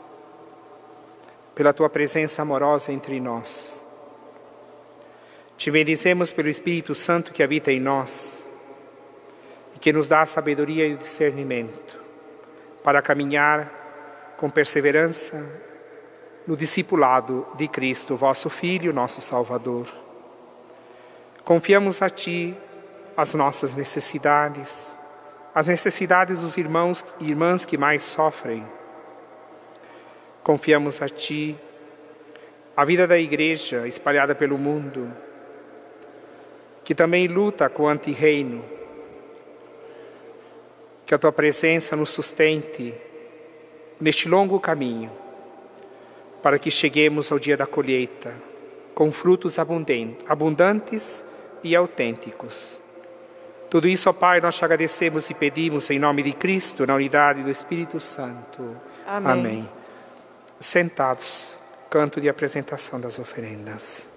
pela tua presença amorosa entre nós. Te bendizemos pelo Espírito Santo que habita em nós, que nos dá a sabedoria e o discernimento para caminhar com perseverança no discipulado de Cristo, vosso Filho, nosso Salvador. Confiamos a Ti as nossas necessidades, as necessidades dos irmãos e irmãs que mais sofrem. Confiamos a Ti a vida da Igreja espalhada pelo mundo, que também luta com o antirreino. Que a Tua presença nos sustente neste longo caminho, para que cheguemos ao dia da colheita, com frutos abundantes e autênticos. Tudo isso, ó Pai, nós te agradecemos e pedimos em nome de Cristo, na unidade do Espírito Santo. Amém. Amém. Sentados, canto de apresentação das oferendas.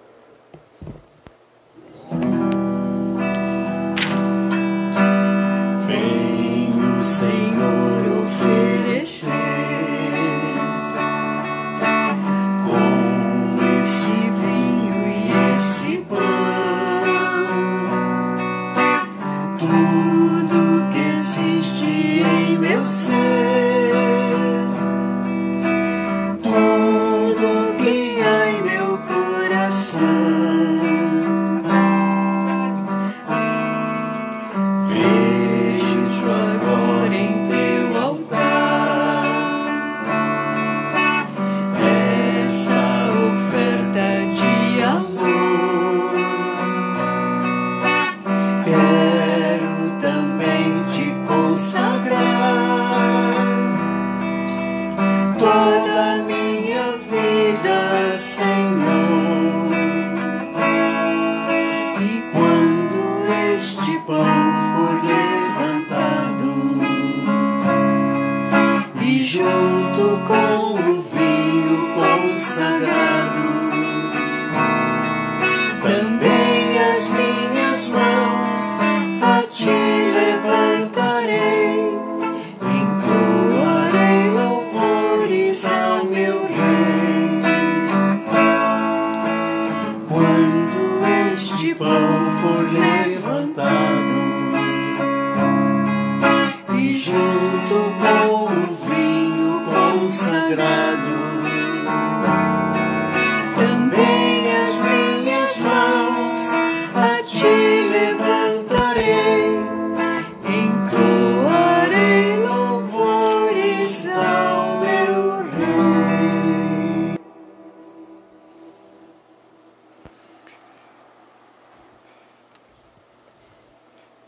Venho, Senhor, oferecer com esse vinho e esse pão tudo que existe em meu ser, tudo que há em meu coração.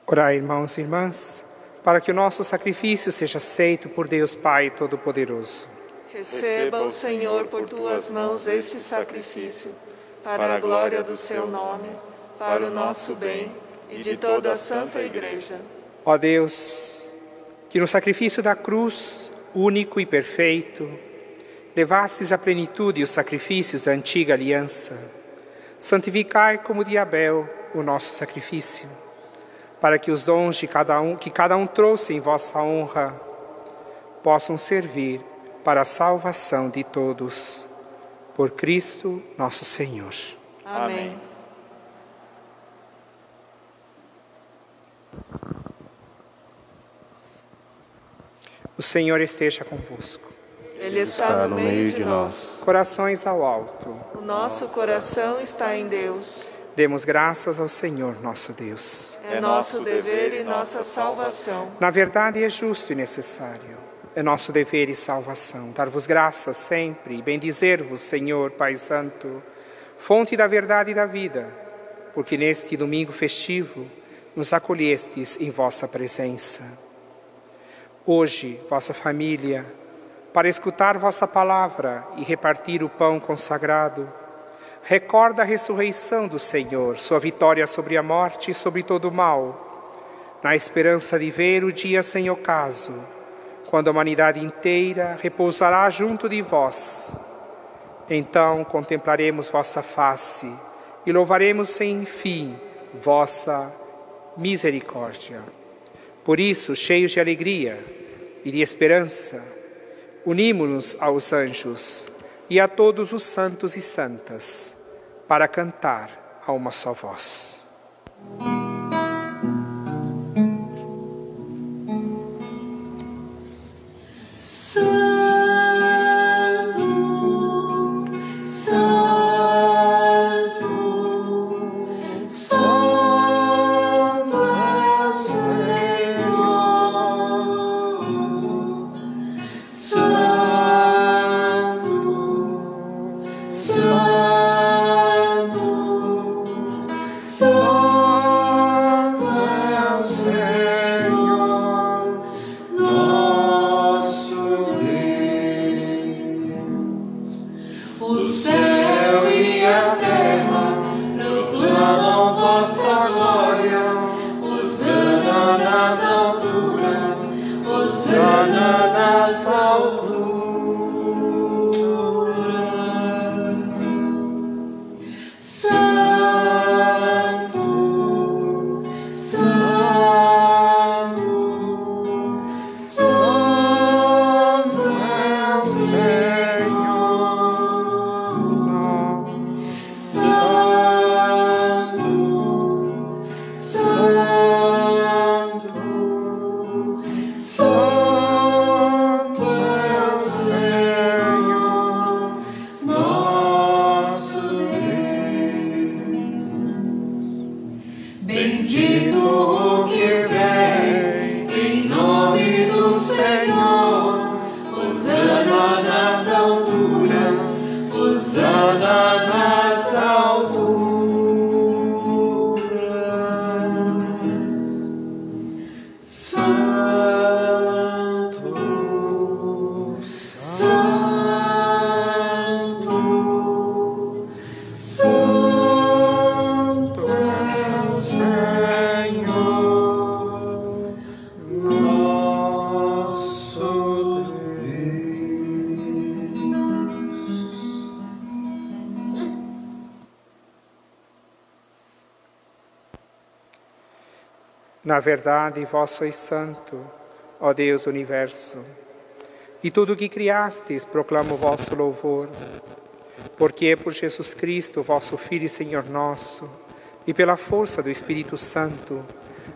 Orai, irmãos e irmãs, para que o nosso sacrifício seja aceito por Deus Pai Todo-Poderoso. Receba o Senhor por tuas mãos este sacrifício, para a glória do seu nome, para o nosso bem e de toda a Santa Igreja. Ó Deus, que no sacrifício da cruz, único e perfeito, levastes à plenitude os sacrifícios da antiga aliança, santificai como de Abel o nosso sacrifício, para que os dons de cada um trouxe em vossa honra possam servir para a salvação de todos. Por Cristo nosso Senhor. Amém. O Senhor esteja convosco. Ele está no meio de nós. Corações ao alto. O nosso coração está em Deus. Demos graças ao Senhor nosso Deus. É nosso dever e nossa salvação. Na verdade é justo e necessário. É nosso dever e salvação dar-vos graças sempre e bendizer-vos, Senhor, Pai Santo, fonte da verdade e da vida, porque neste domingo festivo nos acolhestes em vossa presença. Hoje, vossa família, para escutar vossa palavra e repartir o pão consagrado, recorda a ressurreição do Senhor, sua vitória sobre a morte e sobre todo o mal, na esperança de ver o dia sem ocaso, quando a humanidade inteira repousará junto de vós. Então contemplaremos vossa face e louvaremos sem fim vossa misericórdia. Por isso, cheios de alegria e de esperança, unimo-nos aos anjos e a todos os santos e santas, para cantar a uma só voz. Santo, glória. Hosana nas alturas, Hosana nas alturas. Bendito o que vem, em nome do Senhor. Hosana nas alturas, Hosana nas alturas. Santo, Santo, Santo é o Senhor, nosso Deus. Na verdade, vós sois santo, ó Deus do universo, e tudo o que criastes proclama o vosso louvor, porque é por Jesus Cristo, vosso Filho e Senhor nosso, e pela força do Espírito Santo,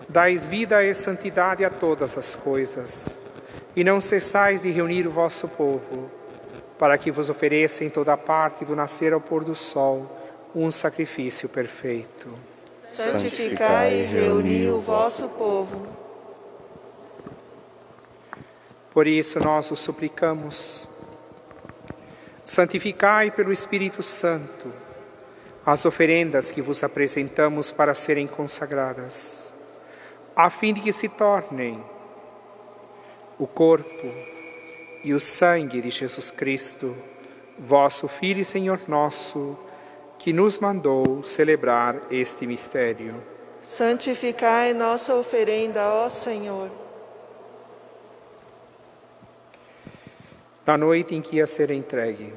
dais vida e santidade a todas as coisas, e não cessais de reunir o vosso povo, para que vos ofereça em toda parte, do nascer ao pôr do sol, um sacrifício perfeito. Santificai e reuni o vosso povo. Por isso nós os suplicamos, santificai pelo Espírito Santo as oferendas que vos apresentamos para serem consagradas, a fim de que se tornem o corpo e o sangue de Jesus Cristo, vosso Filho e Senhor nosso, que nos mandou celebrar este mistério. Santificai nossa oferenda, ó Senhor. Na noite em que ia ser entregue,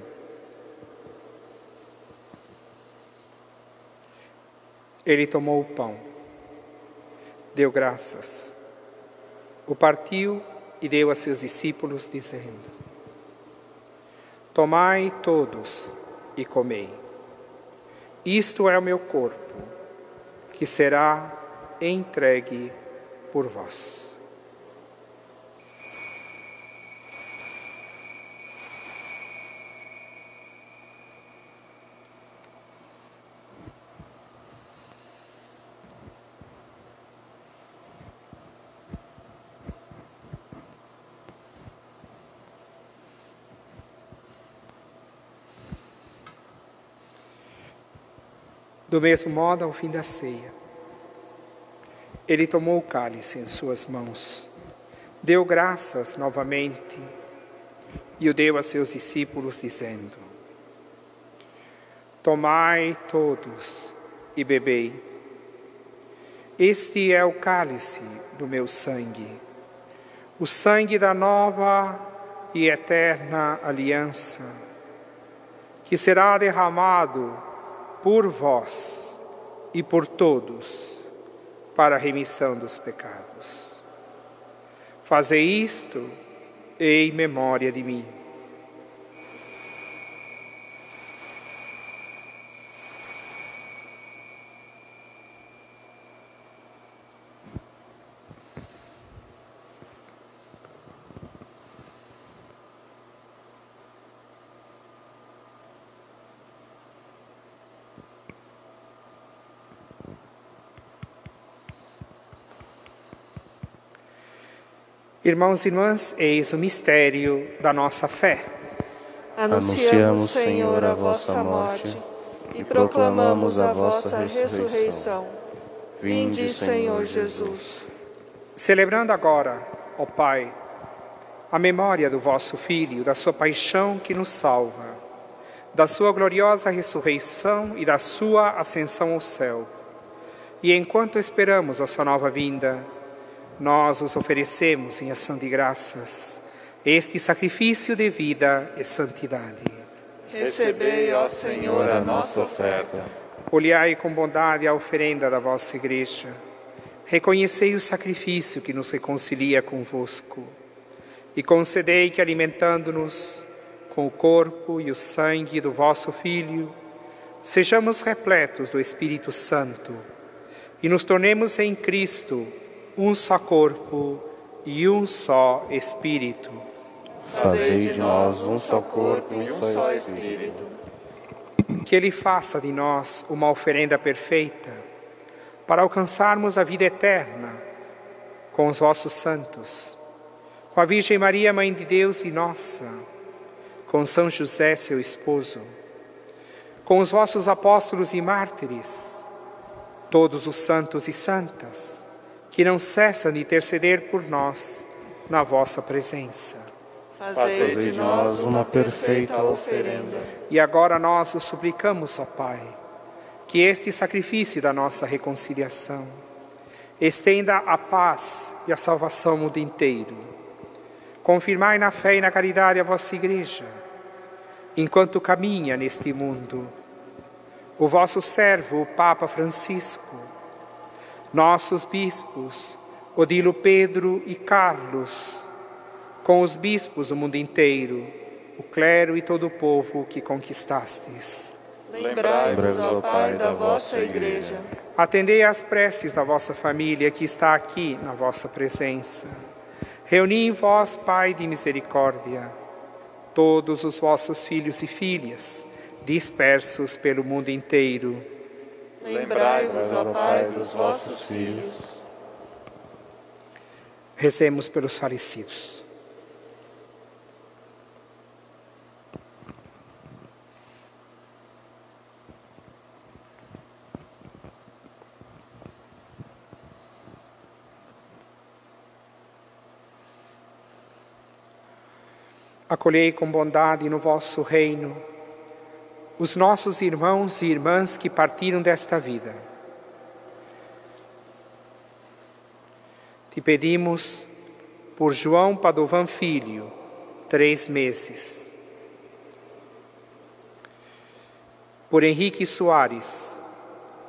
ele tomou o pão, deu graças, o partiu e deu a seus discípulos, dizendo: Tomai todos e comei. Isto é o meu corpo, que será entregue por vós. Do mesmo modo, ao fim da ceia, ele tomou o cálice em suas mãos, deu graças novamente e o deu a seus discípulos, dizendo: Tomai todos e bebei. Este é o cálice do meu sangue, o sangue da nova e eterna aliança, que será derramado por vós e por todos, para a remissão dos pecados. Fazei isto em memória de mim. Irmãos e irmãs, eis o mistério da nossa fé. Anunciamos, Senhor, a vossa morte e proclamamos a vossa ressurreição. Vinde, Senhor Jesus. Celebrando agora, ó Pai, a memória do vosso Filho, da sua paixão que nos salva, da sua gloriosa ressurreição e da sua ascensão ao céu, E enquanto esperamos a sua nova vinda, nós os oferecemos em ação de graças este sacrifício de vida e santidade. Recebei, ó Senhor, a nossa oferta. Olhai com bondade a oferenda da vossa Igreja. Reconhecei o sacrifício que nos reconcilia convosco. E concedei que, alimentando-nos com o corpo e o sangue do vosso Filho, sejamos repletos do Espírito Santo e nos tornemos em Cristo um só corpo e um só Espírito. Fazei de nós um só corpo e um só Espírito. Que Ele faça de nós uma oferenda perfeita para alcançarmos a vida eterna com os vossos santos, com a Virgem Maria, Mãe de Deus e nossa, com São José, seu esposo, com os vossos apóstolos e mártires, todos os santos e santas, que não cessam de interceder por nós na vossa presença. Fazei de nós uma perfeita oferenda. E agora nós o suplicamos, ó Pai, que este sacrifício da nossa reconciliação estenda a paz e a salvação ao mundo inteiro. Confirmai na fé e na caridade a vossa Igreja, enquanto caminha neste mundo. O vosso servo, o Papa Francisco, nossos bispos, Odilo Pedro e Carlos, com os bispos do mundo inteiro, o clero e todo o povo que conquistastes. Lembrai-vos, ó Pai, da vossa Igreja. Atendei às preces da vossa família que está aqui na vossa presença. Reuni em vós, Pai de misericórdia, todos os vossos filhos e filhas, dispersos pelo mundo inteiro. Lembrai-vos, ó Pai, dos vossos filhos. Rezemos pelos falecidos. Acolhei com bondade no vosso reino os nossos irmãos e irmãs que partiram desta vida. Te pedimos por João Padovan Filho, 3 meses. Por Henrique Soares,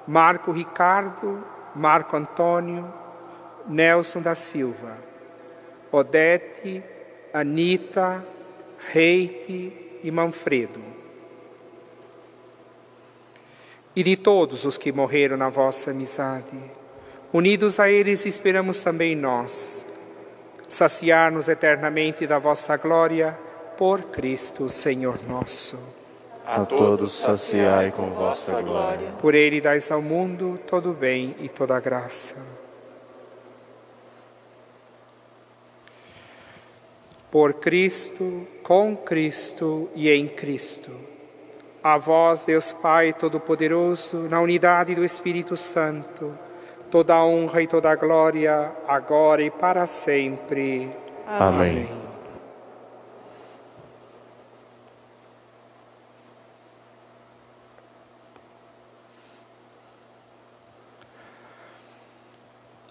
Marco Ricardo, Marco Antônio, Nelson da Silva, Odete, Anita, Reite e Manfredo. E de todos os que morreram na vossa amizade, unidos a eles esperamos também nós, saciar-nos eternamente da vossa glória, por Cristo, Senhor nosso. A todos saciai com vossa glória. Por Ele dais ao mundo todo o bem e toda a graça. Por Cristo, com Cristo e em Cristo. A vós, Deus Pai Todo-Poderoso, na unidade do Espírito Santo, toda a honra e toda a glória, agora e para sempre. Amém.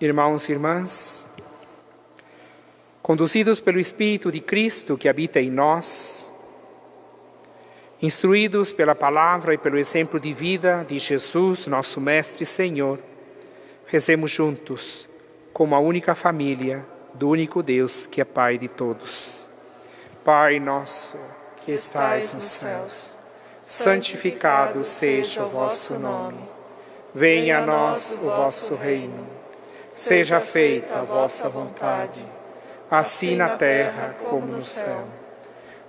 Irmãos e irmãs, conduzidos pelo Espírito de Cristo que habita em nós, instruídos pela palavra e pelo exemplo de vida de Jesus, nosso Mestre e Senhor, rezemos juntos, como a única família do único Deus que é Pai de todos. Pai nosso, que estais nos céus, santificado seja o vosso nome. Venha a nós o vosso reino. Seja feita a vossa vontade, assim na terra como no céu.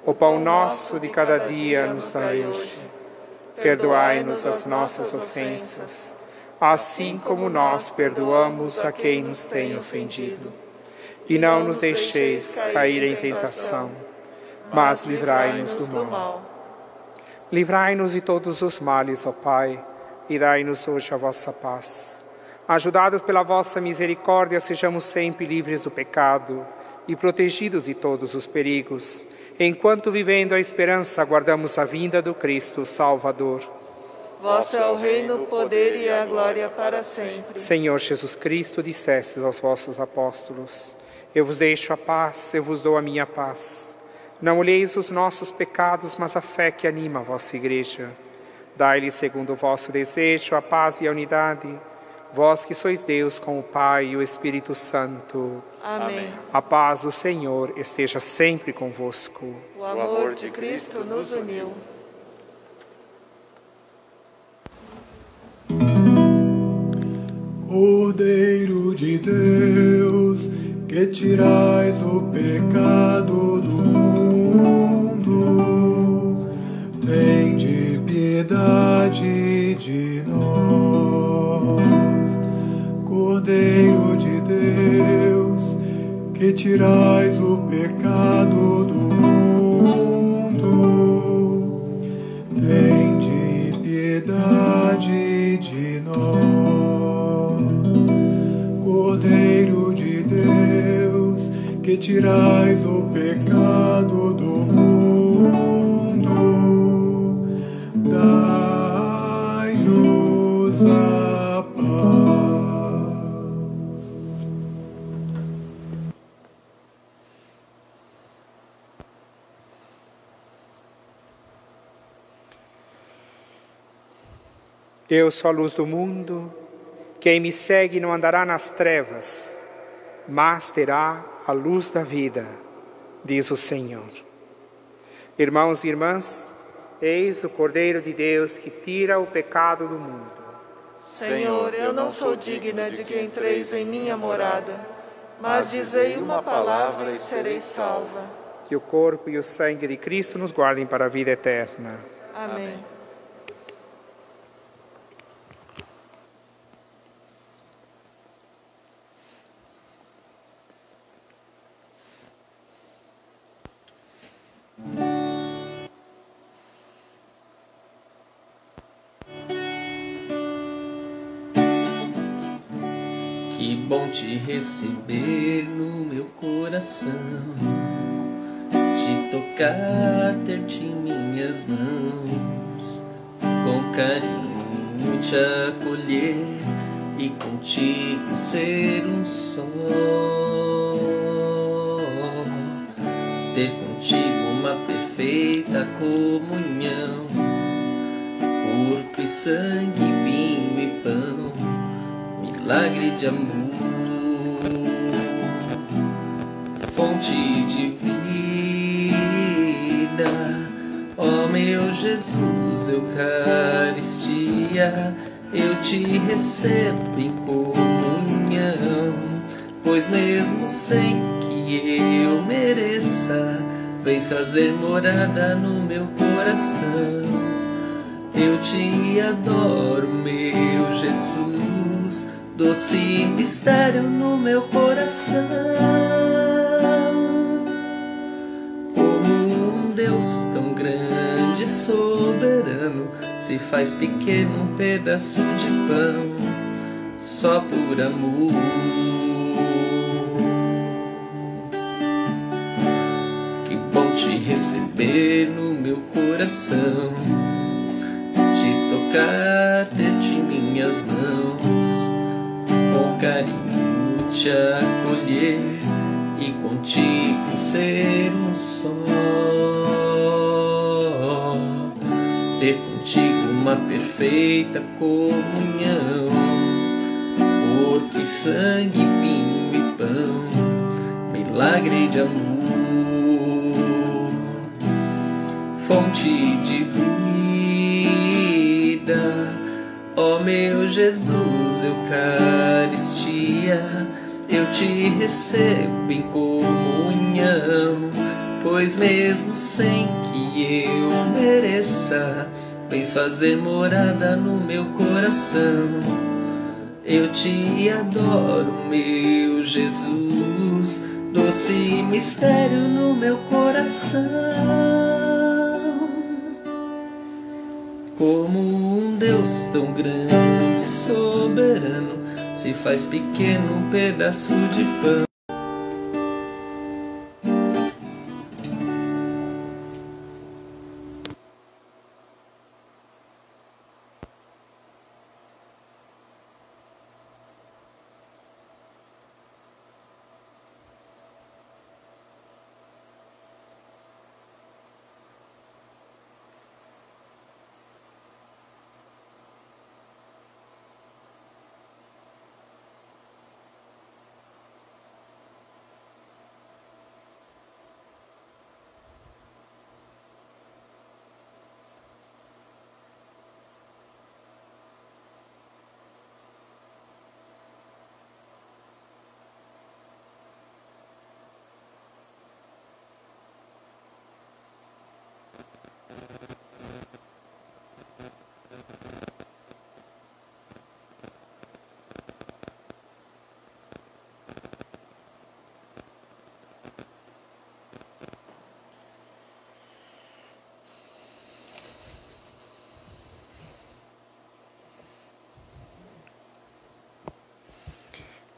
O pão nosso de cada dia nos dai hoje. Perdoai-nos as nossas ofensas, assim como nós perdoamos a quem nos tem ofendido. E não nos deixeis cair em tentação, mas livrai-nos do mal. Livrai-nos de todos os males, ó Pai, e dai-nos hoje a vossa paz. Ajudados pela vossa misericórdia, sejamos sempre livres do pecado e protegidos de todos os perigos, enquanto, vivendo a esperança, aguardamos a vinda do Cristo Salvador. Vosso é o reino, o poder e a glória para sempre. Senhor Jesus Cristo, dissestes aos vossos apóstolos: eu vos deixo a paz, eu vos dou a minha paz. Não olheis os nossos pecados, mas a fé que anima a vossa Igreja. Dai-lhe, segundo o vosso desejo, a paz e a unidade, vós que sois Deus com o Pai e o Espírito Santo. Amém. A paz do Senhor esteja sempre convosco. O amor de Cristo nos uniu. Cordeiro de Deus, que tirais o pecado do mundo, tende piedade de nós. Cordeiro de Deus, que tirais o pecado do mundo, tende piedade de nós. Cordeiro de Deus, que tirais o pecado do mundo, dai-nos a paz. Eu sou a luz do mundo. Quem me segue não andará nas trevas, mas terá a luz da vida, diz o Senhor. Irmãos e irmãs, eis o Cordeiro de Deus que tira o pecado do mundo. Senhor, eu não sou digna de que entreis em minha morada, mas dizei uma palavra e serei salva. Que o corpo e o sangue de Cristo nos guardem para a vida eterna. Amém. Que bom te receber no meu coração, te tocar, ter-te em minhas mãos, com carinho te acolher e contigo ser um só. Ter contigo uma perfeita comunhão, corpo e sangue, vinho e pão, milagre de amor, fonte de vida, ó meu Jesus, Eucaristia, eu te recebo em comunhão, pois mesmo sem que eu mereça, vens fazer morada no meu coração. Eu te adoro, meu Jesus, doce mistério no meu coração. Como um Deus tão grande e soberano se faz pequeno um pedaço de pão, só por amor. Que bom te receber no meu coração, tocar, ter-te em minhas mãos, com carinho te acolher e contigo ser um só. Ter contigo uma perfeita comunhão, corpo e sangue, vinho e pão, milagre de amor, fonte de vida, ó meu Jesus, Eucaristia, eu te recebo em comunhão, pois mesmo sem que eu mereça, vens fazer morada no meu coração. Eu te adoro, meu Jesus, doce mistério no meu coração. Como um Deus tão grande e soberano se faz pequeno um pedaço de pão.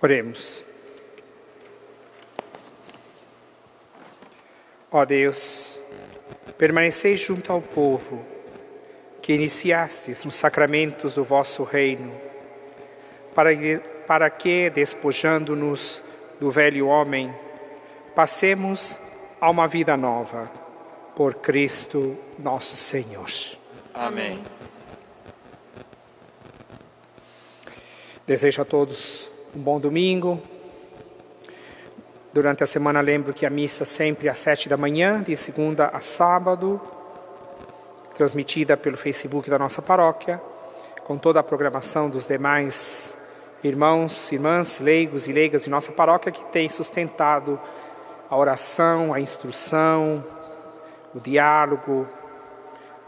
Oremos. Ó Deus, permaneceis junto ao povo que iniciastes nos sacramentos do vosso reino, para que, despojando-nos do velho homem, passemos a uma vida nova, por Cristo nosso Senhor. Amém. Desejo a todos um bom domingo. Durante a semana lembro que a missa sempre às 7 da manhã, de segunda a sábado, transmitida pelo Facebook da nossa paróquia, com toda a programação dos demais irmãos, irmãs, leigos e leigas de nossa paróquia que tem sustentado a oração, a instrução, o diálogo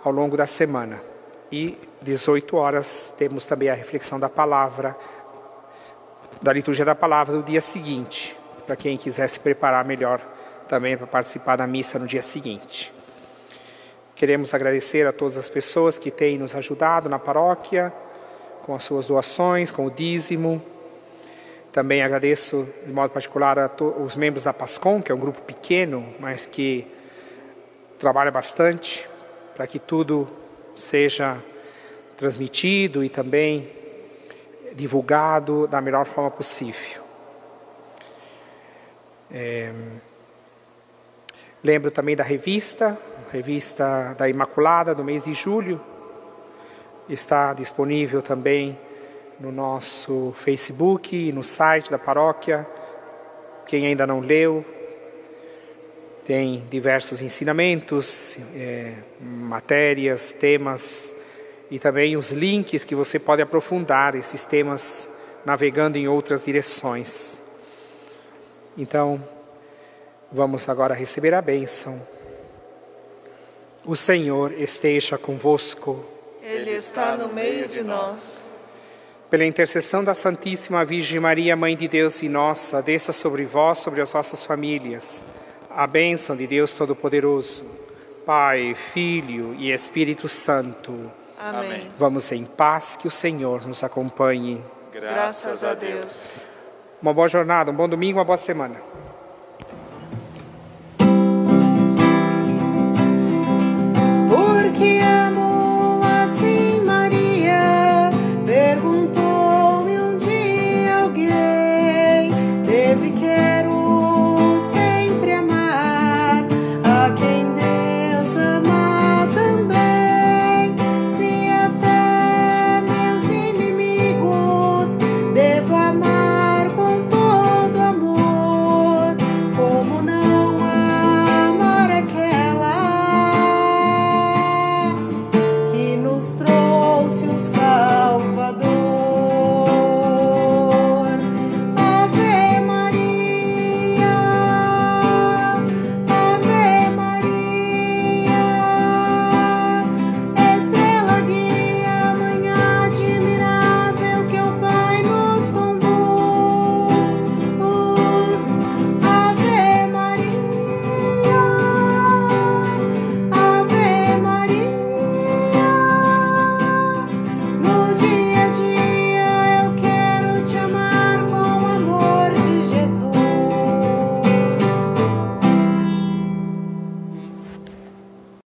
ao longo da semana. E 18 horas temos também a reflexão da palavra, da liturgia da palavra do dia seguinte, para quem quiser se preparar melhor também para participar da missa no dia seguinte. Queremos agradecer a todas as pessoas que têm nos ajudado na paróquia, com as suas doações, com o dízimo. Também agradeço de modo particular a os membros da PASCOM, que é um grupo pequeno, mas que trabalha bastante para que tudo seja transmitido e também divulgado da melhor forma possível. Lembro também da revista da Imaculada, do mês de julho. Está disponível também no nosso Facebook e no site da paróquia. Quem ainda não leu, tem diversos ensinamentos, matérias, temas e também os links que você pode aprofundar esses temas navegando em outras direções. Então, vamos agora receber a bênção. O Senhor esteja convosco. Ele está no meio de nós. Pela intercessão da Santíssima Virgem Maria, Mãe de Deus e nossa, desça sobre vós, sobre as vossas famílias, a bênção de Deus Todo-Poderoso, Pai, Filho e Espírito Santo. Amém. Vamos em paz, que o Senhor nos acompanhe. Graças a Deus. Uma boa jornada, um bom domingo, uma boa semana.